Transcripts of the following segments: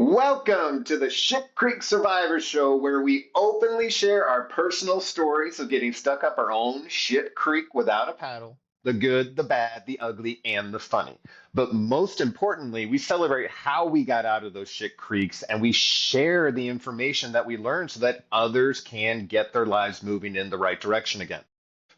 Welcome to the Ship Creek Survivor Show, where we openly share our personal stories of getting stuck up our own shit creek without a paddle. The good, the bad, the ugly, and the funny. But most importantly, we celebrate how we got out of those shit creeks and we share the information that we learned so that others can get their lives moving in the right direction again.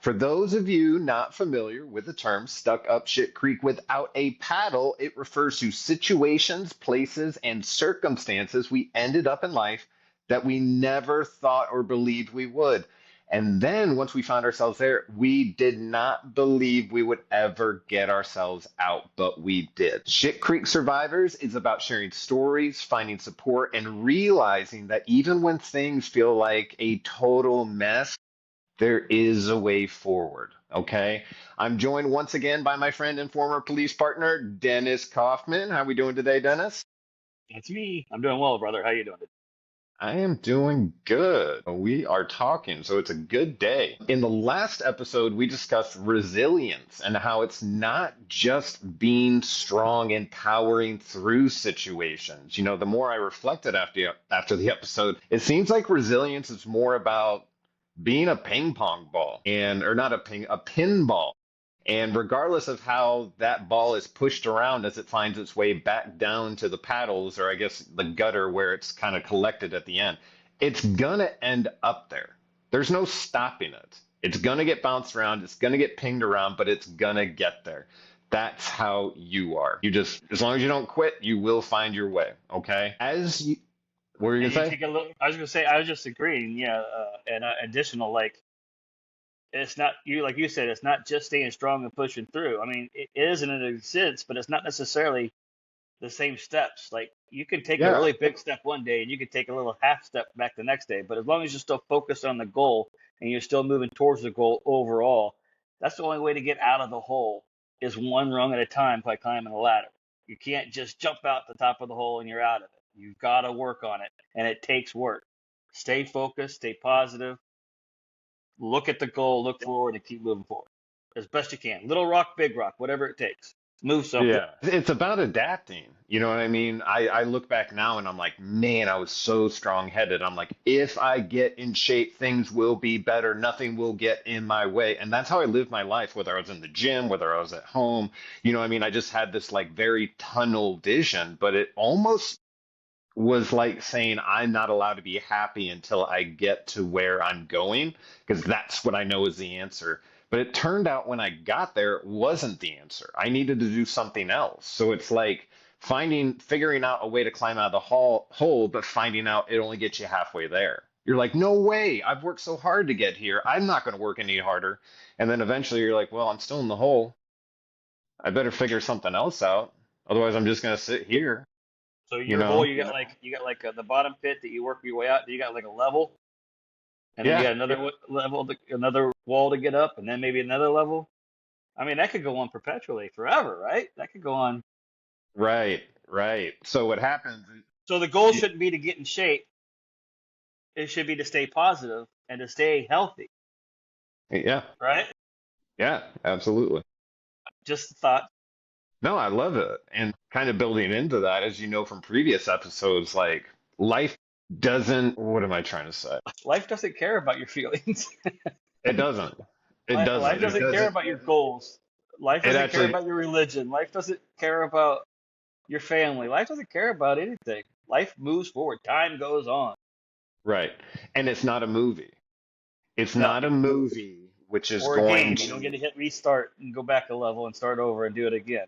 For those of you not familiar with the term stuck up shit creek without a paddle, it refers to situations, places, and circumstances we ended up in life that we never thought or believed we would. And then once we found ourselves there, we did not believe we would ever get ourselves out, but we did. Shit Creek Survivors is about sharing stories, finding support, and realizing that even when things feel like a total mess, there is a way forward. Okay. I'm joined once again by my friend and former police partner, Dennis Kaufman. How are we doing today, Dennis? That's me. I'm doing well, brother. How you doing? I am doing good. We are talking, so it's a good day. In the last episode, we discussed resilience and how it's not just being strong and powering through situations. The more I reflected after the episode, it seems like resilience is more about being a ping pong ball and or not a pinball. And regardless of how that ball is pushed around as it finds its way back down to the paddles, or I guess the gutter where it's kind of collected at the end, it's gonna end up there. There's no stopping it. It's gonna get bounced around, it's gonna get pinged around, but it's gonna get there. That's how you are. You just, as long as you don't quit, you will find your way. Okay. What were you And you gonna say? take a look. I was gonna say. I was just agreeing. Yeah, and additional, like, it's not you, like you said. It's not just staying strong and pushing through. I mean, it is in a sense, but it's not necessarily the same steps. Like, you can take a Yeah. really big step one day, and you can take a little half step back the next day. But as long as you're still focused on the goal and you're still moving towards the goal overall, that's the only way to get out of the hole is one rung at a time by climbing a ladder. You can't just jump out the top of the hole and you're out of it. You've got to work on it, and it takes work. Stay focused, stay positive, look at the goal, look forward, and keep moving forward as best you can. Little rock, big rock, whatever it takes. Move something. Yeah, it's about adapting. You know what I mean? I look back now and I'm like, man, I was so strong-headed. I'm like, if I get in shape, things will be better. Nothing will get in my way. And that's how I lived my life, whether I was in the gym, whether I was at home. You know what I mean? I just had this like very tunnel vision, but it almost was like saying I'm not allowed to be happy until I get to where I'm going, because that's what I know is the answer. But it turned out when I got there, it wasn't the answer. I needed to do something else. So it's like figuring out a way to climb out of the hole, but finding out it only gets you halfway there. You're like, no way, I've worked so hard to get here. I'm not going to work any harder. And then eventually you're like, well, I'm still in the hole. I better figure something else out. Otherwise, I'm just going to sit here, So you your hole, know? you got like the bottom pit that you work your way out. You got like a level, and then you Yeah. got another level, another wall to get up, and then maybe another level. I mean, that could go on perpetually, forever, right? That could go on. Right, right. So what happens? So the goal y- shouldn't be to get in shape. It should be to stay positive and to stay healthy, Yeah, right? yeah, absolutely. Just a thought. No, I love it. And kind of building into that, as you know from previous episodes, like life doesn't, what am I trying to say? Life doesn't care about your feelings. It doesn't. It Life doesn't. It doesn't care doesn't. about your goals. Life It doesn't care actually, about your religion. Life doesn't care about your family. Life doesn't care about anything. Life moves forward. Time goes on. right. And it's not a movie. It's No. not a movie which is Or a going game. You don't get to, to hit restart and go back a level and start over and do it again.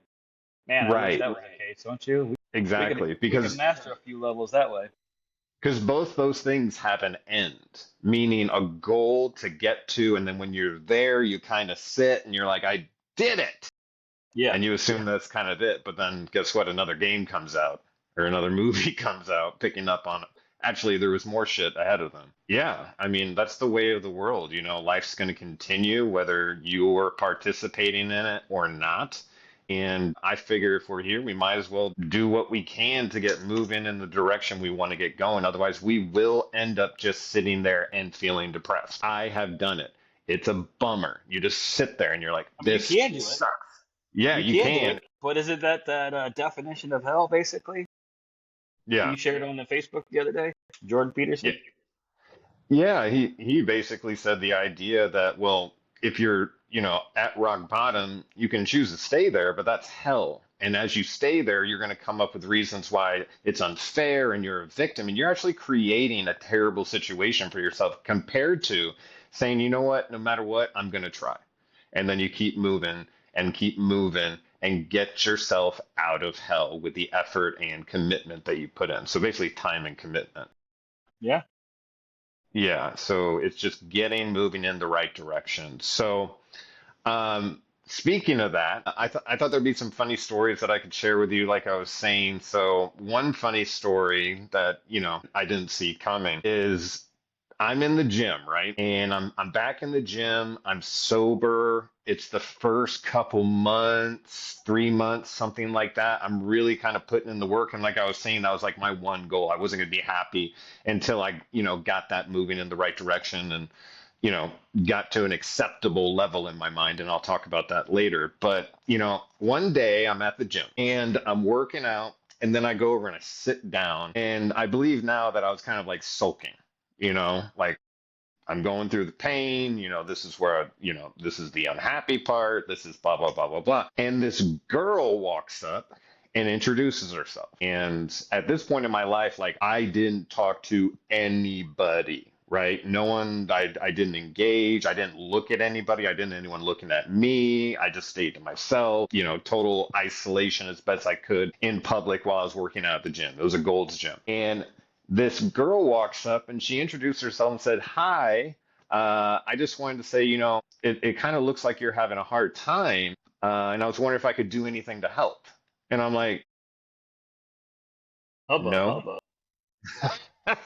Man, I wish right, that was the case, don't you? We could exactly. we could Because master a few levels that way. Because both those things have an end, meaning a goal to get to, and then when you're there, you kind of sit and you're like, I did it. Yeah. And you assume that's kind of it. But then guess what? Another game comes out or another movie comes out picking up on it. Actually, there was more shit ahead of them. Yeah, I mean, that's the way of the world. Life's going to continue whether you're participating in it or not. And I figure if we're here, we might as well do what we can to get moving in the direction we want to get going. Otherwise, we will end up just sitting there and feeling depressed. I have done it. It's a bummer. You just sit there and you're like, I mean, you this can do it. sucks. Yeah, You you can do can. it. But is it that definition of hell, basically? Yeah. You shared on the Facebook the other day, Jordan Yeah. Peterson. Yeah, he basically said the idea that, well, if you're, at rock bottom, you can choose to stay there, but that's hell. And as you stay there, you're going to come up with reasons why it's unfair and you're a victim, and you're actually creating a terrible situation for yourself compared to saying, you know what, no matter what, I'm going to try. And then you keep moving and get yourself out of hell with the effort and commitment that you put in. So basically, time and commitment. Yeah. Yeah, so it's just getting moving in the right direction. So, speaking of that, I thought there'd be some funny stories that I could share with you, like I was saying. So, one funny story that, I didn't see coming is I'm in the gym, right? And I'm back in the gym. I'm sober. It's the first couple months, 3 months, something like that. I'm really kind of putting in the work. And like I was saying, that was like my one goal. I wasn't going to be happy until I, got that moving in the right direction and, you know, got to an acceptable level in my mind. And I'll talk about that later. But, one day I'm at the gym and I'm working out. And then I go over and I sit down. And I believe now that I was kind of like sulking, like I'm going through the pain, this is where, this is the unhappy part, this is blah, blah, blah, blah, blah. And this girl walks up and introduces herself. And at this point in my life, like I didn't talk to anybody, right? No one, I didn't engage, I didn't look at anybody, I didn't anyone looking at me. I just stayed to myself, total isolation as best I could in public while I was working out at the gym. It was a Gold's Gym. And this girl walks up and she introduced herself and said, "Hi, I just wanted to say, it kind of looks like you're having a hard time. And I was wondering if I could do anything to help." And I'm like, Hubba "No." hubba.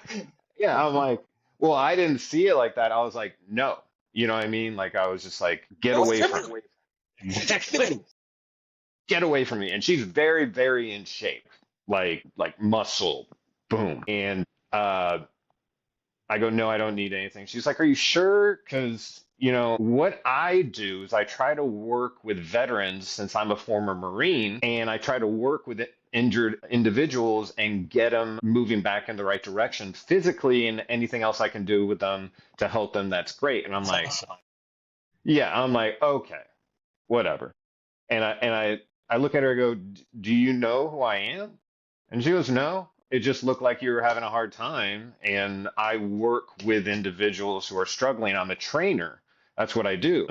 Yeah, I'm like, well, I didn't see it like that. I was like, "No." You know what I mean? Like I was just like, get away from me. Exactly. Get away from me. And she's very, very in shape, like muscle, boom. And I go, "No, I don't need anything." She's like, "Are you sure? Because, what I do is I try to work with veterans since I'm a former Marine, and I try to work with injured individuals and get them moving back in the right direction physically, and anything else I can do with them to help them, that's great." And I'm That's like, awesome. yeah, I'm like, okay, whatever. And I look at her and go, "Do you know who I am?" And she goes, "No, it just looked like you were having a hard time. And I work with individuals who are struggling. I'm a trainer. That's what I do."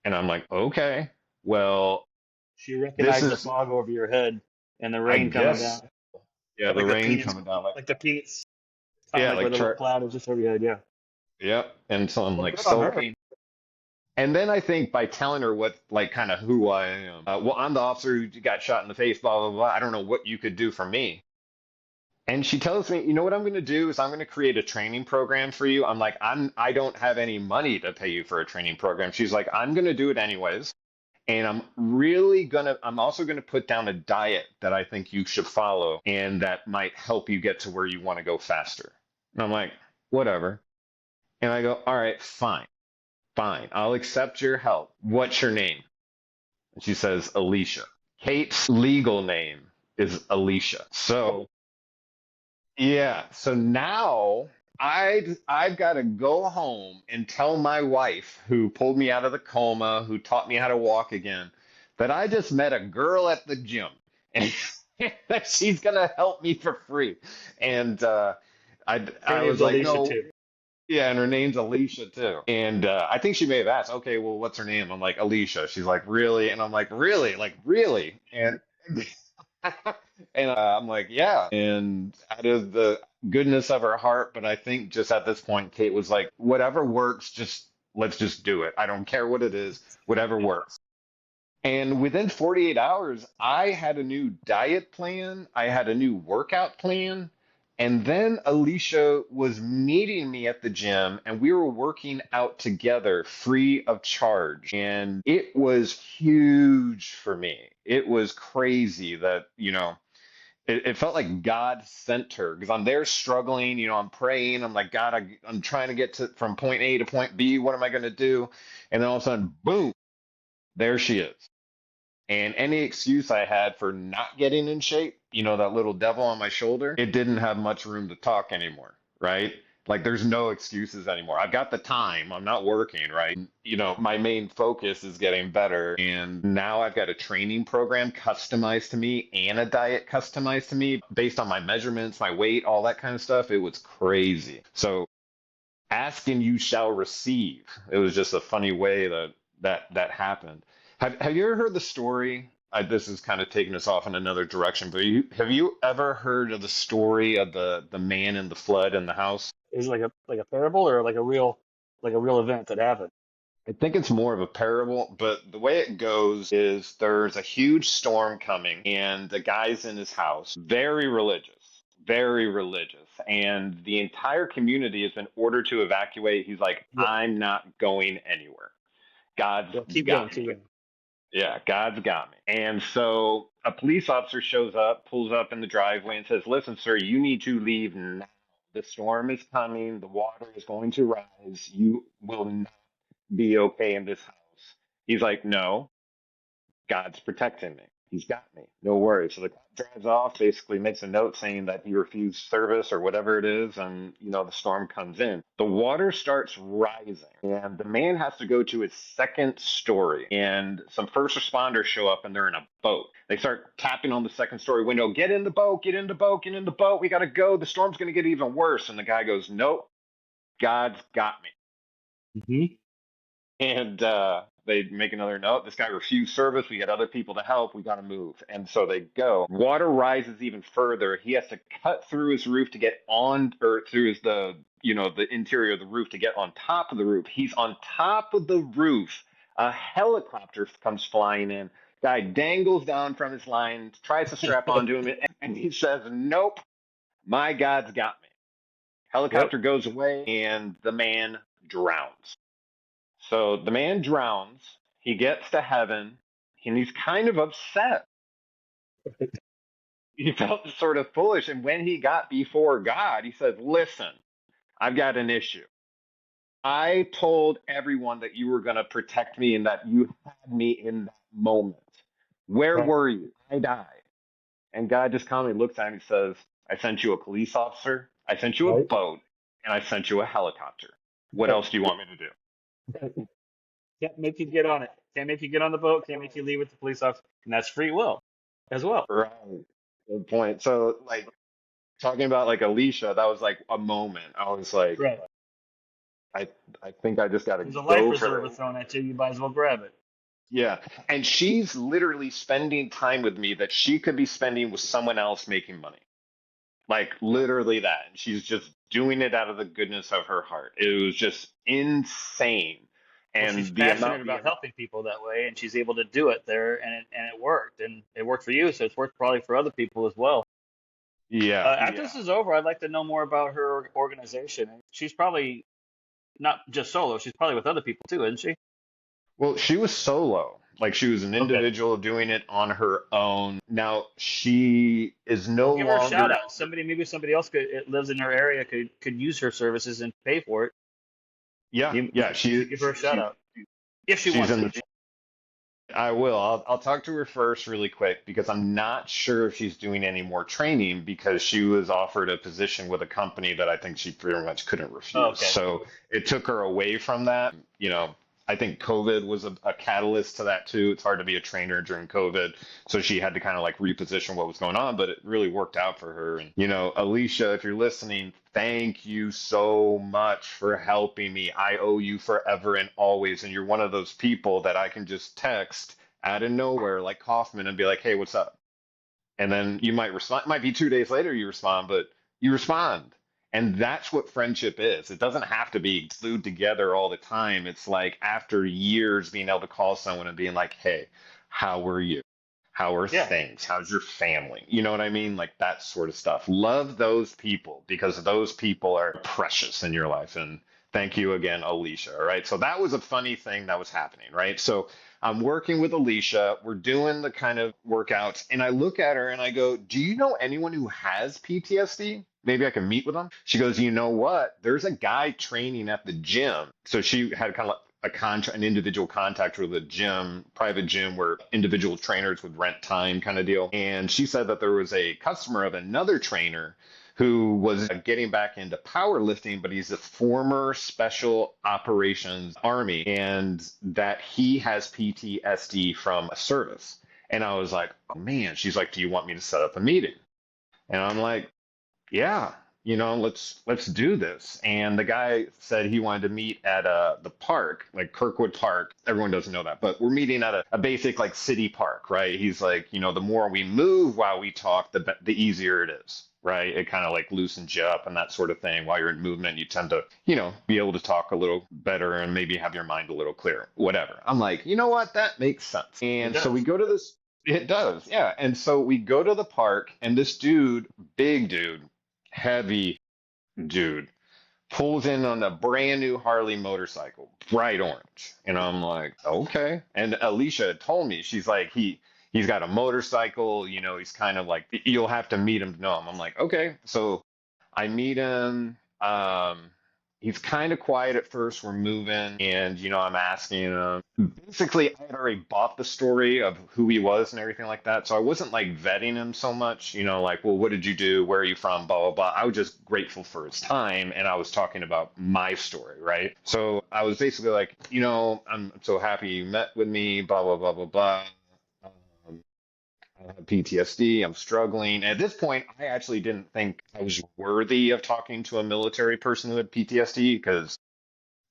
And I'm like, "Okay, well, She this recognized the is, fog over your head and the I rain coming guess, down, yeah, the like the rain peanuts, coming down, like, like the peanuts, kind of yeah, like where like the little chart, cloud is just over your head. Yeah. yep." And so I'm Well, like good on her. sulking. And then I think by telling her what, like, kind of who I am, well, I'm the officer who got shot in the face, blah, blah, blah. I don't know what you could do for me. And she tells me, "You know what I'm going to do is I'm going to create a training program for you." I'm like, I don't have any money to pay you for a training program." She's like, "I'm going to do it anyways. And I'm also going to put down a diet that I think you should follow and that might help you get to where you want to go faster." And I'm like, whatever. And I go, "All right, fine, fine. I'll accept your help. What's your name?" And she says, "Alicia." Kate's legal name is Alicia. So yeah. So now I've got to go home and tell my wife, who pulled me out of the coma, who taught me how to walk again, that I just met a girl at the gym and that she's gonna help me for free. And Her I name's was like, Alicia "No." too. Yeah, and her name's Alicia too. And I think she may have asked, "Okay, well, what's her name?" I'm like, "Alicia." She's like, "Really?" And I'm like, "Really? Like, really?" And and I'm like, "Yeah." And out of the goodness of her heart, but I think just at this point, Kate was like, "Whatever works, just let's just do it. I don't care what it is, whatever works." And within 48 hours, I had a new diet plan, I had a new workout plan, and then Alicia was meeting me at the gym and we were working out together free of charge. And it was huge for me. It was crazy that, it felt like God sent her because I'm there struggling, I'm praying. I'm like, "God, I'm trying to get to from point A to point B. What am I going to do?" And then all of a sudden, boom, there she is. And any excuse I had for not getting in shape, that little devil on my shoulder, it didn't have much room to talk anymore, right? Like there's no excuses anymore. I've got the time. I'm not working, right? My main focus is getting better. And now I've got a training program customized to me and a diet customized to me based on my measurements, my weight, all that kind of stuff. It was crazy. So ask and you shall receive. It was just a funny way that happened. Have you ever heard the story? This is kind of taking us off in another direction, but have you ever heard of the story of the man in the flood in the house? Is it like a parable or like a real event that happened? I think it's more of a parable, but the way it goes is there's a huge storm coming, and the guy's in his house, very religious, and the entire community has been ordered to evacuate. He's like, Yeah. I'm not going anywhere. God's Yeah. Keep going. got Keep me. going. Yeah, God's got me. And so a police officer shows up, pulls up in the driveway, and says, listen, sir, you need to leave now. The storm is coming. The water is going to rise. You will not be okay in this house. He's like, no, God's protecting me. He's got me. No worries. So the cop drives off, basically makes a note saying that he refused service or whatever it is, and the storm comes in. The water starts rising, and the man has to go to his second story. And some first responders show up, and they're in a boat. They start tapping on the second story window. Get in the boat. Get in the boat. Get in the boat. We gotta go. The storm's gonna get even worse. And the guy goes, nope. God's got me. Hmm. And they make another note. This guy refused service. We got other people to help. We got to move. And so they go. Water rises even further. He has to cut through his roof to get on, or through the interior of the roof to get on top of the roof. He's on top of the roof. A helicopter comes flying in. Guy dangles down from his line, tries to strap onto him, and he says, nope, my God's got me. Yep. Helicopter goes away, and the man drowns. So the man drowns. He gets to heaven, and he's kind of upset. He felt sort of foolish. And when he got before God, he said, listen, I've got an issue. I told everyone that you were going to protect me and that you had me in that moment. Where Right. were you? I died. And God just calmly looks at him and says, I sent you a police officer, I sent you a Right. boat, and I sent you a helicopter. What Right. else do you want me to do? Can't make you get on it. Can't make you get on the boat. Can't make you leave with the police officer. And that's free will as well. Right. Good point. So, like, talking about like Alicia, that was like a moment. I was like, Right. I I think I just got to There's a life go for preserver the thrown at you. You might as well grab it. yeah. And she's literally spending time with me that she could be spending with someone else making money. Like literally that. And she's just doing it out of the goodness of her heart. It was just insane. Well, she's And the passionate amount about helping people that way, and she's able to do it there, and it worked, and it worked for you, so it's worked probably for other people as well. yeah. After this is over, I'd like to know more about her organization. She's probably not just solo; she's probably with other people too, isn't she? Well, she was solo. Like she was an Okay. individual doing it on her own. Now she is Well, no give her a shout longer out. Maybe somebody else it lives in her area could use her services and pay for it. yeah, yeah, You should give her a shout out if she she's wants in to. the I will. I'll talk to her first really quick because I'm not sure if she's doing any more training because she was offered a position with a company that I think she pretty much couldn't Oh, refuse. okay. So it took her away from that. I think COVID was a catalyst to that too. It's hard to be a trainer during COVID. So she had to kind of like reposition what was going on, but it really worked out for her. And, Alicia, if you're listening, thank you so much for helping me. I owe you forever and always. And you're one of those people that I can just text out of nowhere, like Kaufman, and be like, hey, what's up? And then you might respond. It might be 2 days later you respond, but you respond. And that's what friendship is. It doesn't have to be glued together all the time. It's like after years being able to call someone and being like, hey, how are you? How are Yeah. things? How's your family? You know what I mean? Like that sort of stuff. Love those people because those people are precious in your life. And thank you again, Alicia. All right. So that was a funny thing that was happening, right? So I'm working with Alicia. We're doing the kind of workouts, and I look at her and I go, do you know anyone who has PTSD? Maybe I can meet with them. She goes, you know what? There's a guy training at the gym. So she had kind of like an individual contract with a gym, private gym where individual trainers would rent time kind of deal. And she said that there was a customer of another trainer who was getting back into powerlifting, but he's a former special operations army and that he has PTSD from a service. And I was like, oh man, she's like, do you want me to set up a meeting? And I'm like, yeah, let's do this. And the guy said he wanted to meet at the park, like Kirkwood Park. Everyone doesn't know that, but we're meeting at a basic like city park, right? He's like, the more we move while we talk, the easier it is, right? It kind of like loosens you up and that sort of thing. While you're in movement, you tend to, be able to talk a little better and maybe have your mind a little clearer, whatever. I'm like, you know what? That makes sense. It And so we does. go to this. It does, yeah. And so we go to the park, and this dude, big dude, heavy dude, pulls in on a brand new Harley motorcycle, bright orange. And I'm like, okay. And Alicia had told me, she's like, he's got a motorcycle, he's kind of like, you'll have to meet him to know him. I'm like, okay. So I meet him. He's kind of quiet at first. We're moving, and I'm asking him. Basically, I had already bought the story of who he was and everything like that, so I wasn't like vetting him so much. Like, well, what did you do? Where are you from? Blah blah blah. I was just grateful for his time, and I was talking about my story, right? So I was basically like, I'm so happy you met with me. Blah blah blah blah blah. Um, I have PTSD. I'm struggling. At this point, I actually didn't think I was worthy of talking to a military person who had PTSD because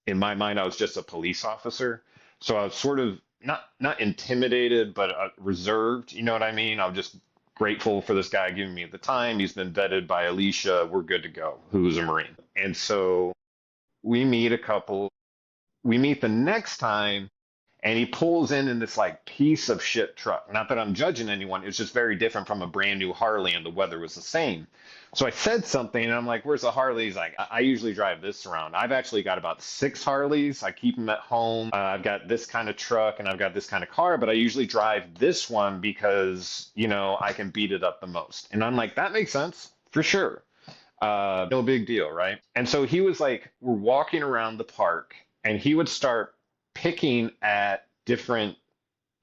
in my mind, I was just a police officer. So I was sort of not intimidated, but reserved. You know what I mean? I'm just grateful for this guy giving me the time. He's been vetted by Alicia. We're good to go. Who's a Marine? And so we meet a couple. We meet the next time and he pulls in this like piece of shit truck. Not that I'm judging anyone. It's just very different from a brand new Harley, and the weather was the same. So I said something, and I'm like, "Where's the Harley?" He's like, I usually drive this around. I've actually got about 6 Harleys. I keep them at home. I've got this kind of truck, and I've got this kind of car, but I usually drive this one because I can beat it up the most." And I'm like, "That makes sense for sure. No big deal, right?" And so he was like, we're walking around the park, and he would start picking at different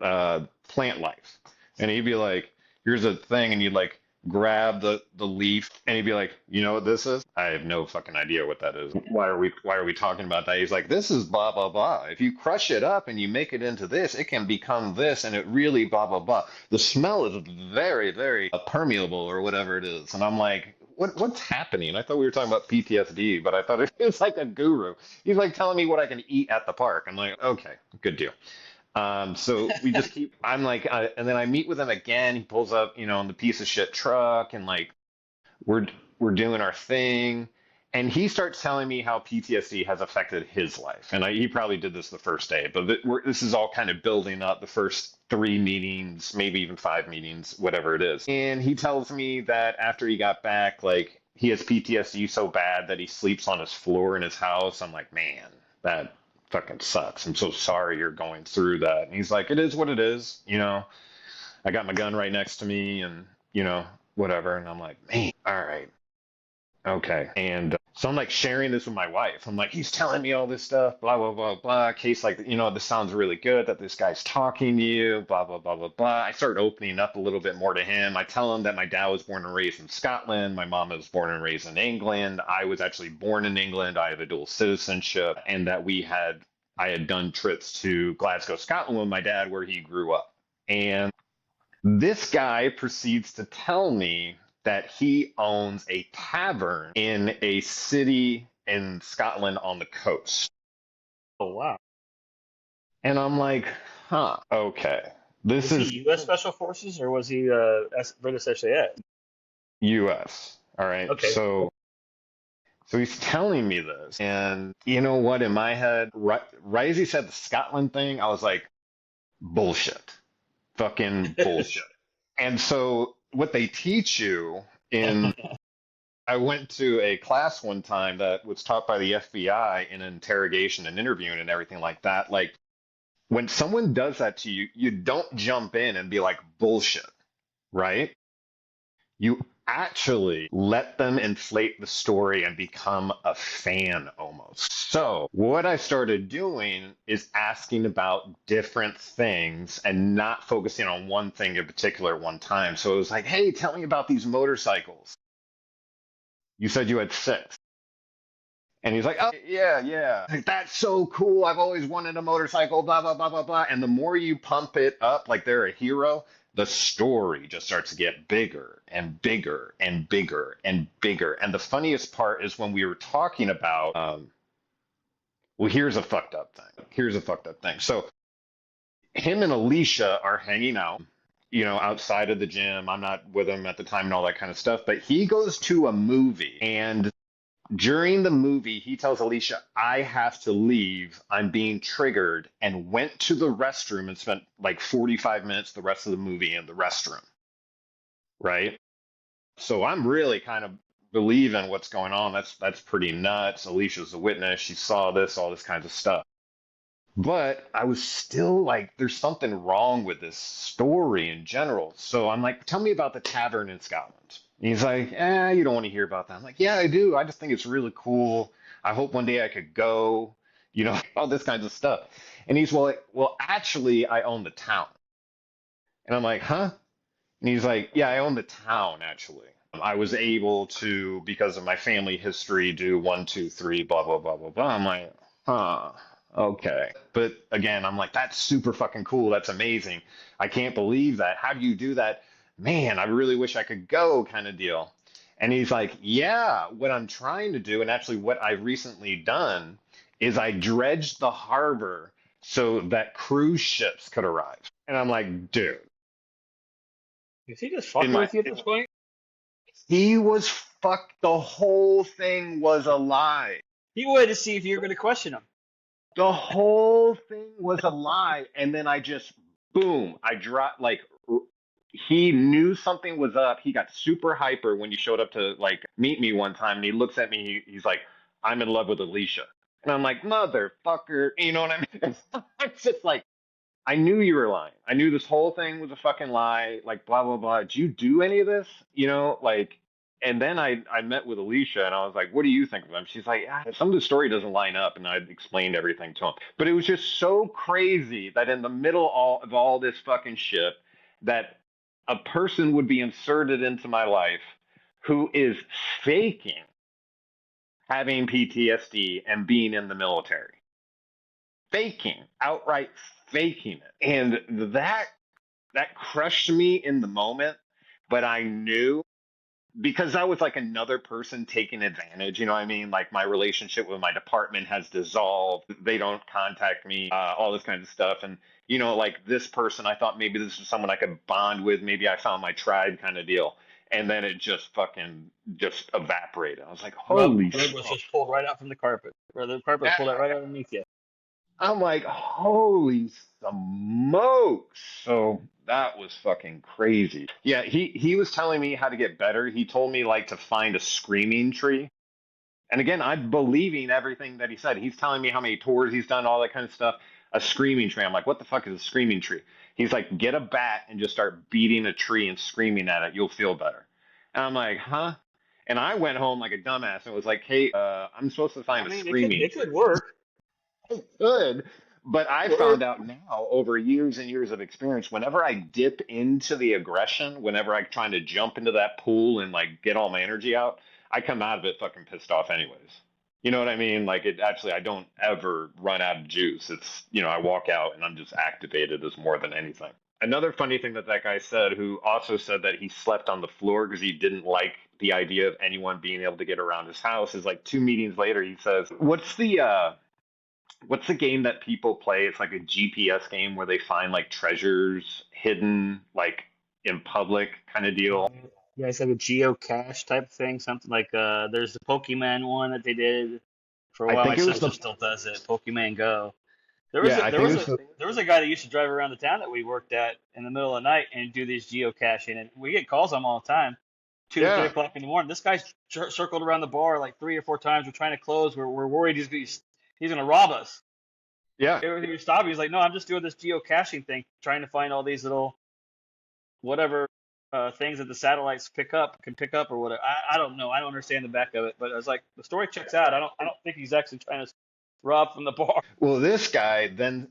plant life. And he'd be like, here's a thing, and you'd like grab the leaf, and he'd be like, you know what this is? I have no fucking idea what that is. Why are we talking about that? He's like, this is blah blah blah. If you crush it up and you make it into this, it can become this, and it really blah blah blah. The smell is very, very permeable or whatever it is. And I'm like, what's happening? I thought we were talking about PTSD, but I thought it was like a guru. He's like telling me what I can eat at the park. I'm like, okay, good deal. So we just keep, I'm like, and then I meet with him again. He pulls up, in the piece of shit truck, and like we're we're doing our thing, and he starts telling me how PTSD has affected his life. And he probably did this the first day, but this is all kind of building up the first 3 meetings, maybe even 5 meetings, whatever it is. And he tells me that after he got back, like he has PTSD so bad that he sleeps on his floor in his house. I'm like, man, that fucking sucks. I'm so sorry you're going through that. And he's like, it is what it is. I got my gun right next to me and, whatever. And I'm like, man, all right. Okay. And so I'm like sharing this with my wife. I'm like, he's telling me all this stuff, blah, blah, blah, blah. Case like, this sounds really good that this guy's talking to you, blah, blah, blah, blah, blah. I start opening up a little bit more to him. I tell him that my dad was born and raised in Scotland. My mom was born and raised in England. I was actually born in England. I have a dual citizenship, and that I had done trips to Glasgow, Scotland with my dad where he grew up. And this guy proceeds to tell me that he owns a tavern in a city in Scotland on the coast. Oh wow. And I'm like, huh, okay. This Was he is U.S. Special Forces or was he British SAS? US. All right. Okay. So he's telling me this. And you know what? In my head, right as he said the Scotland thing, I was like, bullshit. Fucking bullshit. And so what they teach you in I went to a class one time that was taught by the FBI in interrogation and interviewing and everything like that. Like when someone does that to you, you don't jump in and be like bullshit, right? You actually let them inflate the story and become a fan almost. So, what I started doing is asking about different things and not focusing on one thing in particular at one time. So, it was like, hey, tell me about these motorcycles. You said you had six. And he's like, oh, yeah, yeah. Like, that's so cool. I've always wanted a motorcycle, blah, blah, blah, blah, blah. And the more you pump it up like they're a hero, the story just starts to get bigger and bigger and bigger and bigger. And the funniest part is when we were talking about, well, here's a fucked up thing. Here's a fucked up thing. So him and Alicia are hanging out, outside of the gym. I'm not with him at the time and all that kind of stuff. But he goes to a movie and during the movie, he tells Alicia, I have to leave. I'm being triggered, and went to the restroom and spent like 45 minutes the rest of the movie in the restroom. Right. So I'm really kind of believing what's going on. That's pretty nuts. Alicia's a witness. She saw this, all this kinds of stuff. But I was still like, there's something wrong with this story in general. So I'm like, tell me about the tavern in Scotland. And he's like, you don't want to hear about that. I'm like, yeah, I do. I just think it's really cool. I hope one day I could go, all this kinds of stuff. And he's well, actually, I own the town. And I'm like, huh? And he's like, yeah, I own the town, actually. I was able to, because of my family history, do one, two, three, blah, blah, blah, blah, blah. I'm like, huh, okay. But again, I'm like, that's super fucking cool. That's amazing. I can't believe that. How do you do that? Man, I really wish I could go, kind of deal. And he's like, yeah, what I'm trying to do, and actually what I've recently done, is I dredged the harbor so that cruise ships could arrive. And I'm like, dude, Is he just in fucking my with you at this point? he was fucked. The whole thing was a lie. He wanted to see if you were going to question him. The whole thing was a lie. And then I just, boom, I dropped, like, he knew something was up. He got super hyper when he showed up to, like, meet me one time. And he looks at me, he's like, I'm in love with Alicia. And I'm like, motherfucker. You know what I mean? It's just like, I knew you were lying. I knew this whole thing was a fucking lie, like blah blah blah. Did you do any of this? Like and then I met with Alicia and I was like, what do you think of them? She's like, some of the story doesn't line up, and I explained everything to him. But it was just so crazy that in the middle of all this fucking shit that a person would be inserted into my life who is faking having PTSD and being in the military. Faking, outright faking it. And that crushed me in the moment, but I knew because that was like another person taking advantage, you know what I mean? Like my relationship with my department has dissolved. They don't contact me, all this kind of stuff. And, like this person, I thought maybe this is someone I could bond with. Maybe I found my tribe kind of deal. And then it just fucking just evaporated. I was like, holy Rug shit. was just pulled right out from the carpet. Or the carpet was pulled out right underneath you. I'm like, holy smokes. So that was fucking crazy. Yeah, he was telling me how to get better. He told me like to find a screaming tree. And again, I'm believing everything that he said. He's telling me how many tours he's done, all that kind of stuff. A screaming tree. I'm like, what the fuck is a screaming tree? He's like, get a bat and just start beating a tree and screaming at it. You'll feel better. And I'm like, huh? And I went home like a dumbass and was like, hey, I'm supposed to I find a mean, screaming it tree. could work. Good. But I found Work. out now over years and years of experience, whenever I dip into the aggression, whenever I'm trying to jump into that pool and like get all my energy out, I come out of it fucking pissed off anyways. You know what I mean? Like it actually, I don't ever run out of juice. It's, I walk out and I'm just activated as more than anything. Another funny thing that guy said, who also said that he slept on the floor because he didn't like the idea of anyone being able to get around his house, is like 2 meetings later, he says, what's the game that people play? It's like a GPS game where they find like treasures hidden like in public kind of deal. Yeah, it's like a geocache type thing, something like there's the Pokemon one that they did for a I while. My think it was sister the still does it, Pokemon Go. There was yeah, a, I there think it was was a the there was a guy that used to drive around the town that we worked at in the middle of the night and do these geocaching, and we get calls on him all the time, 2 to 3 yeah, o'clock in the morning. This guy's circled around the bar like 3 or 4 times. We're trying to close. We're worried he's gonna rob us. yeah. Everything we stop, he's like, no, I'm just doing this geocaching thing, trying to find all these little whatever. things that the satellites can pick up or whatever. I don't know. I don't understand the back of it, but I was like, the story checks out. I don't think he's actually trying to rob from the bar. Well, this guy then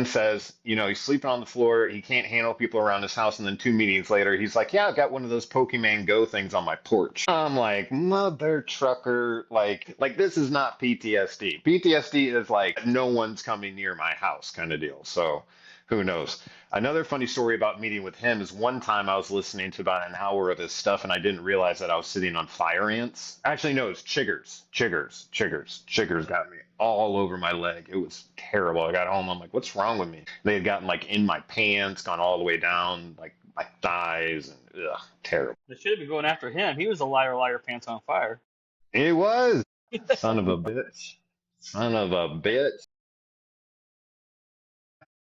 says, he's sleeping on the floor. He can't handle people around his house. And then 2 meetings later, he's like, "Yeah, I've got one of those Pokemon Go things on my porch." I'm like, mother trucker, like this is not PTSD. PTSD is like no one's coming near my house kind of deal. So who knows? Another funny story about meeting with him is one time I was listening to about an hour of his stuff and I didn't realize that I was sitting on fire ants. Actually, no, it's chiggers. Chiggers got me all over my leg. It was terrible. I got home. I'm like, what's wrong with me? They had gotten like in my pants, gone all the way down, like my thighs, and terrible. They should have been going after him. He was a liar, liar, pants on fire. It was. Son of a bitch. Son of a bitch.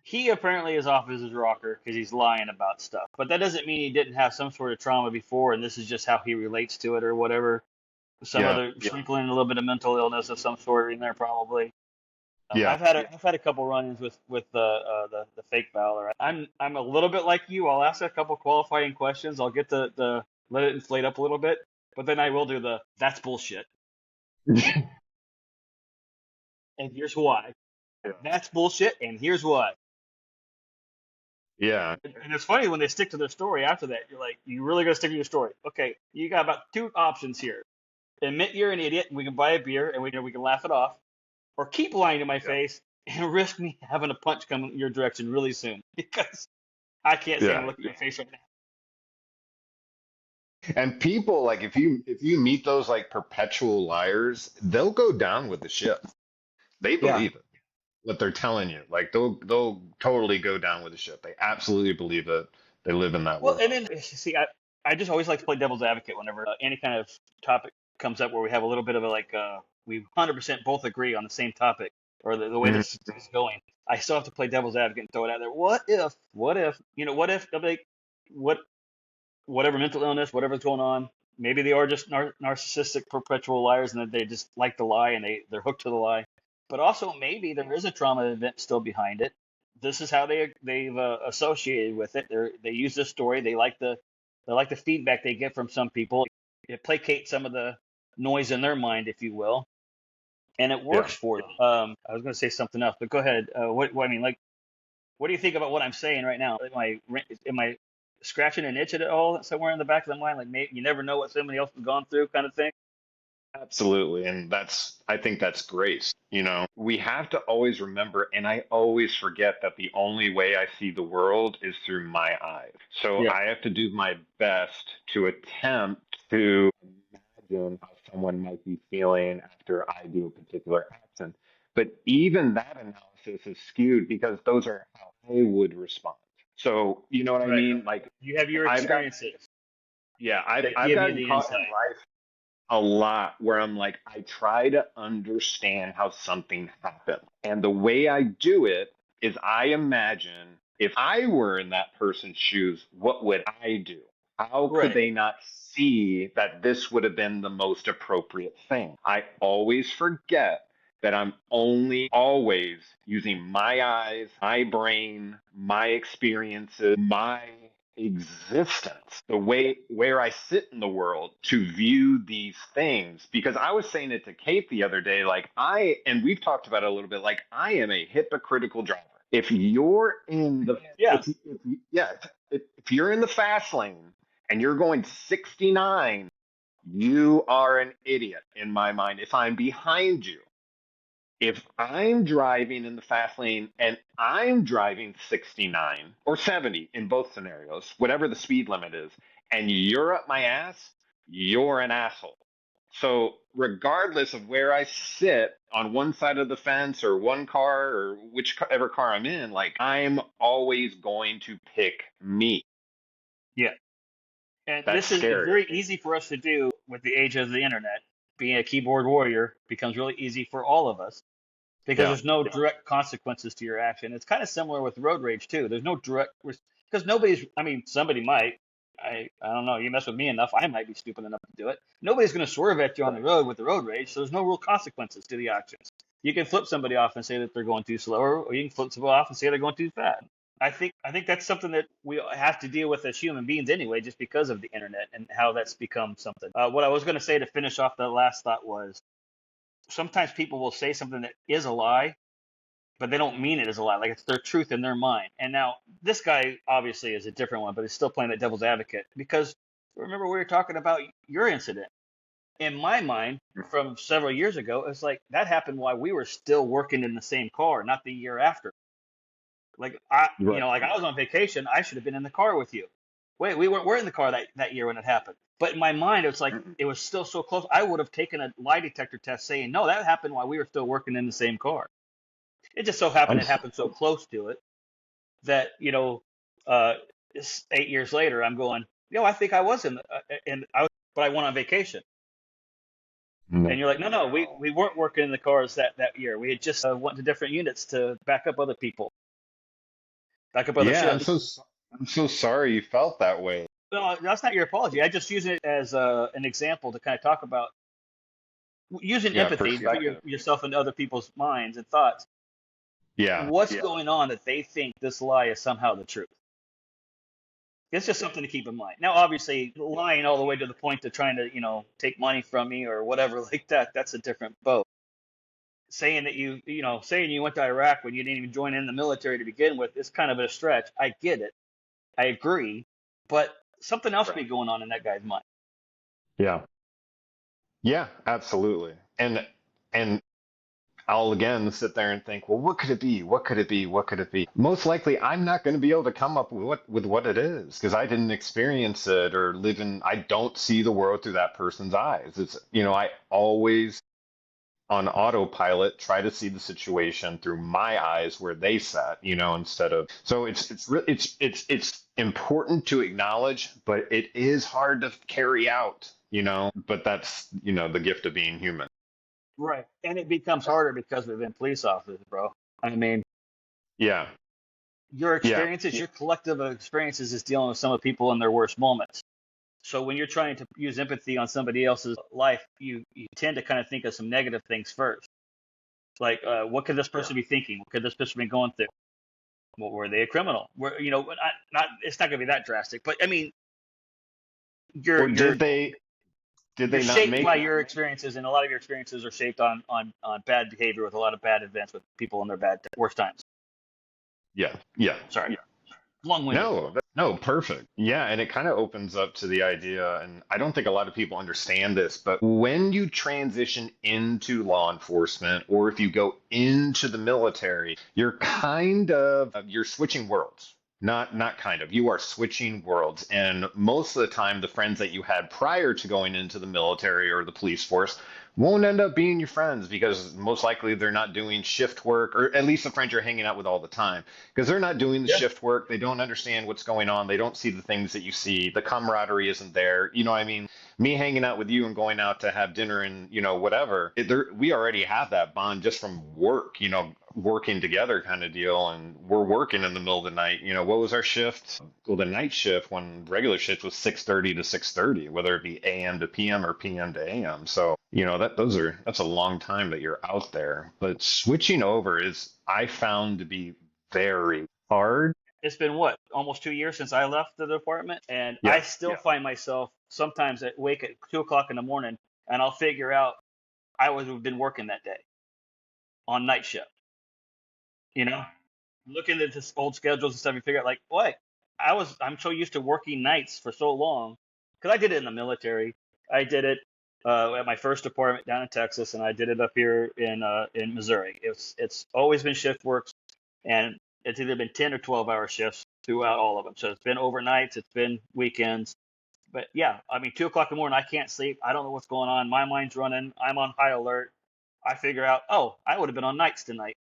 He apparently is off as his rocker because he's lying about stuff. But that doesn't mean he didn't have some sort of trauma before, and this is just how he relates to it or whatever. Some Yeah. other sprinkling a little bit of mental illness of some sort in there probably. Yeah. I've had a couple run-ins with the fake Valor. I'm a little bit like you. I'll ask a couple qualifying questions. I'll get the let it inflate up a little bit, but then I will do the that's bullshit. And here's why. That's bullshit, and here's why. Yeah. And it's funny when they stick to their story after that. You're like, you really got to stick to your story. Okay, you got about two options here. Admit you're an idiot, and we can buy a beer, and we can laugh it off, or keep lying to my face and risk me having a punch come your direction really soon because I can't stand Yeah. to look at your face right now. And people like if you meet those like perpetual liars, they'll go down with the ship. They Yeah. believe it. What they're telling you. Like they'll totally go down with the ship. They absolutely believe it. They live in that Well, world. and then see, I just always like to play devil's advocate whenever any kind of topic comes up where we have a little bit of a we 100% both agree on the same topic or the way Mhm. this is going. I still have to play devil's advocate and throw it out there. What if? What if? What if? Like, what? Whatever mental illness, whatever's going on, maybe they are just narcissistic perpetual liars and that they just like to lie and they're hooked to the lie. But also maybe there is a trauma event still behind it. This is how they've associated with it. They use this story. They like the feedback they get from some people. It placates some of the noise in their mind, if you will, and it Yeah. works for them. I was going to say something else, but go ahead. What I mean, like, what do you think about what I'm saying right now? Am I scratching an itch at it all somewhere in the back of the mind? Like maybe you never know what somebody else has gone through, kind of thing. Absolutely. And I think that's great. We have to always remember, and I always forget that the only way I see the world is through my eyes. So Yeah. I have to do my best to attempt to imagine how someone might be feeling after I do a particular action. But even that analysis is skewed because those are how I would respond. So, you know what I Right. mean? Like You have your I've got, experiences yeah, I've, that I've give you gotten the caught in insight. life a lot where I'm like, I try to understand how something happened. And the way I do it is I imagine if I were in that person's shoes, what would I do? How could Right. they not see that this would have been the most appropriate thing? I always forget that I'm only always using my eyes, my brain, my experiences, my existence, the way where I sit in the world to view these things. Because I was saying it to Kate the other day, and we've talked about it a little bit, like I am a hypocritical driver. If you're in the, Yeah. yeah, if you're in the fast lane and you're going 69, you are an idiot in my mind. If I'm behind you, if I'm driving in the fast lane and I'm driving 69 or 70 in both scenarios, whatever the speed limit is, and you're up my ass, you're an asshole. So, regardless of where I sit on one side of the fence or one car or whichever car I'm in, like I'm always going to pick me. Yeah. And That's this is scary. very easy for us to do with the age of the internet. Being a keyboard warrior becomes really easy for all of us because Yeah. there's no direct consequences to your action. It's kind of similar with road rage too. There's no direct because nobody's. I mean, somebody might. I don't know. You mess with me enough, I might be stupid enough to do it. Nobody's going to swerve at you on the road with the road rage, so there's no real consequences to the actions. You can flip somebody off and say that they're going too slow, or you can flip somebody off and say they're going too fast. I think that's something that we have to deal with as human beings anyway, just because of the internet and how that's become something. What I was going to say to finish off that last thought was sometimes people will say something that is a lie, but they don't mean it as a lie. Like it's their truth in their mind. And now this guy obviously is a different one, but he's still playing that devil's advocate because remember we were talking about your incident. In my mind, from several years ago, it's like that happened while we were still working in the same car, not the year after. Like Right. like I was on vacation, I should have been in the car with you. Wait, we were in the car that year when it happened. But in my mind, it's like it was still so close. I would have taken a lie detector test saying, no, that happened while we were still working in the same car. It just so happened I'm it happened so close to it that, uh, 8 years later, I'm going, I think I was but I went on vacation. no. And you're like, no, no, we weren't working in the cars that year. We had just went to different units to back up other people, back up other Yeah, shifts. I'm so sorry you felt that way. No, that's not your apology. I just use it as an example to kind of talk about using Yeah, empathy, put perspective. yourself into other people's minds and thoughts. Yeah. What's going on that they think this lie is somehow the truth? It's just something to keep in mind. Now, obviously, lying all the way to the point of trying to, take money from me or whatever like that, that's a different boat. Saying that saying you went to Iraq when you didn't even join in the military to begin with is kind of a stretch. I get it. I agree. But something else be going on in that guy's mind. Yeah. Yeah, absolutely. And I'll again sit there and think, well, what could it be? What could it be? What could it be? Most likely, I'm not going to be able to come up with what it is because I didn't experience it or live in. I don't see the world through that person's eyes. I always on autopilot try to see the situation through my eyes where they sat, instead of. So it's important to acknowledge, but it is hard to carry out. But that's the gift of being human. Right. And it becomes harder because we've been police officers, bro. I mean, Yeah. your Yeah. experiences, your collective of experiences is dealing with some of the people in their worst moments. So when you're trying to use empathy on somebody else's life, you tend to kind of think of some negative things first. Like, what could this person be thinking? What could this person be going through? Well, were they a criminal? Not it's not going to be that drastic, but I mean, you're Or you're did you're they not shaped by make your experiences, and a lot of your experiences are shaped on bad behavior with a lot of bad events with people in their worst times. Yeah, yeah. Sorry, long-winded. No, perfect. Yeah, and it kind of opens up to the idea, and I don't think a lot of people understand this, but when you transition into law enforcement or if you go into the military, you're switching worlds. Not kind of. You are switching worlds. And most of the time, the friends that you had prior to going into the military or the police force won't end up being your friends because most likely they're not doing shift work, or at least the friends you're hanging out with all the time because they're not doing the shift work. They don't understand what's going on. They don't see the things that you see. The camaraderie isn't there. You know what I mean? Me hanging out with you and going out to have dinner and, whatever, we already have that bond just from work, working together kind of deal. And we're working in the middle of the night. What was our shift? Well, the night shift when regular shift was 6:30 to 6:30, whether it be AM to PM or PM to AM. So, that's a long time that you're out there. But switching over I found to be very hard. It's been what, almost 2 years since I left the department, and I Yeah. still find myself sometimes at wake at 2 o'clock in the morning, and I'll figure out I was have been working that day on night shift. You know, looking at this old schedules and stuff, you figure out like, what? I'm so used to working nights for so long because I did it in the military. I did it at my first department down in Texas, and I did it up here in Missouri. It's always been shift work, and it's either been 10 or 12 hour shifts throughout all of them. So it's been overnights, it's been weekends. But yeah, I mean, 2 o'clock in the morning, I can't sleep. I don't know what's going on. My mind's running. I'm on high alert. I figure out, oh, I would have been on nights tonight.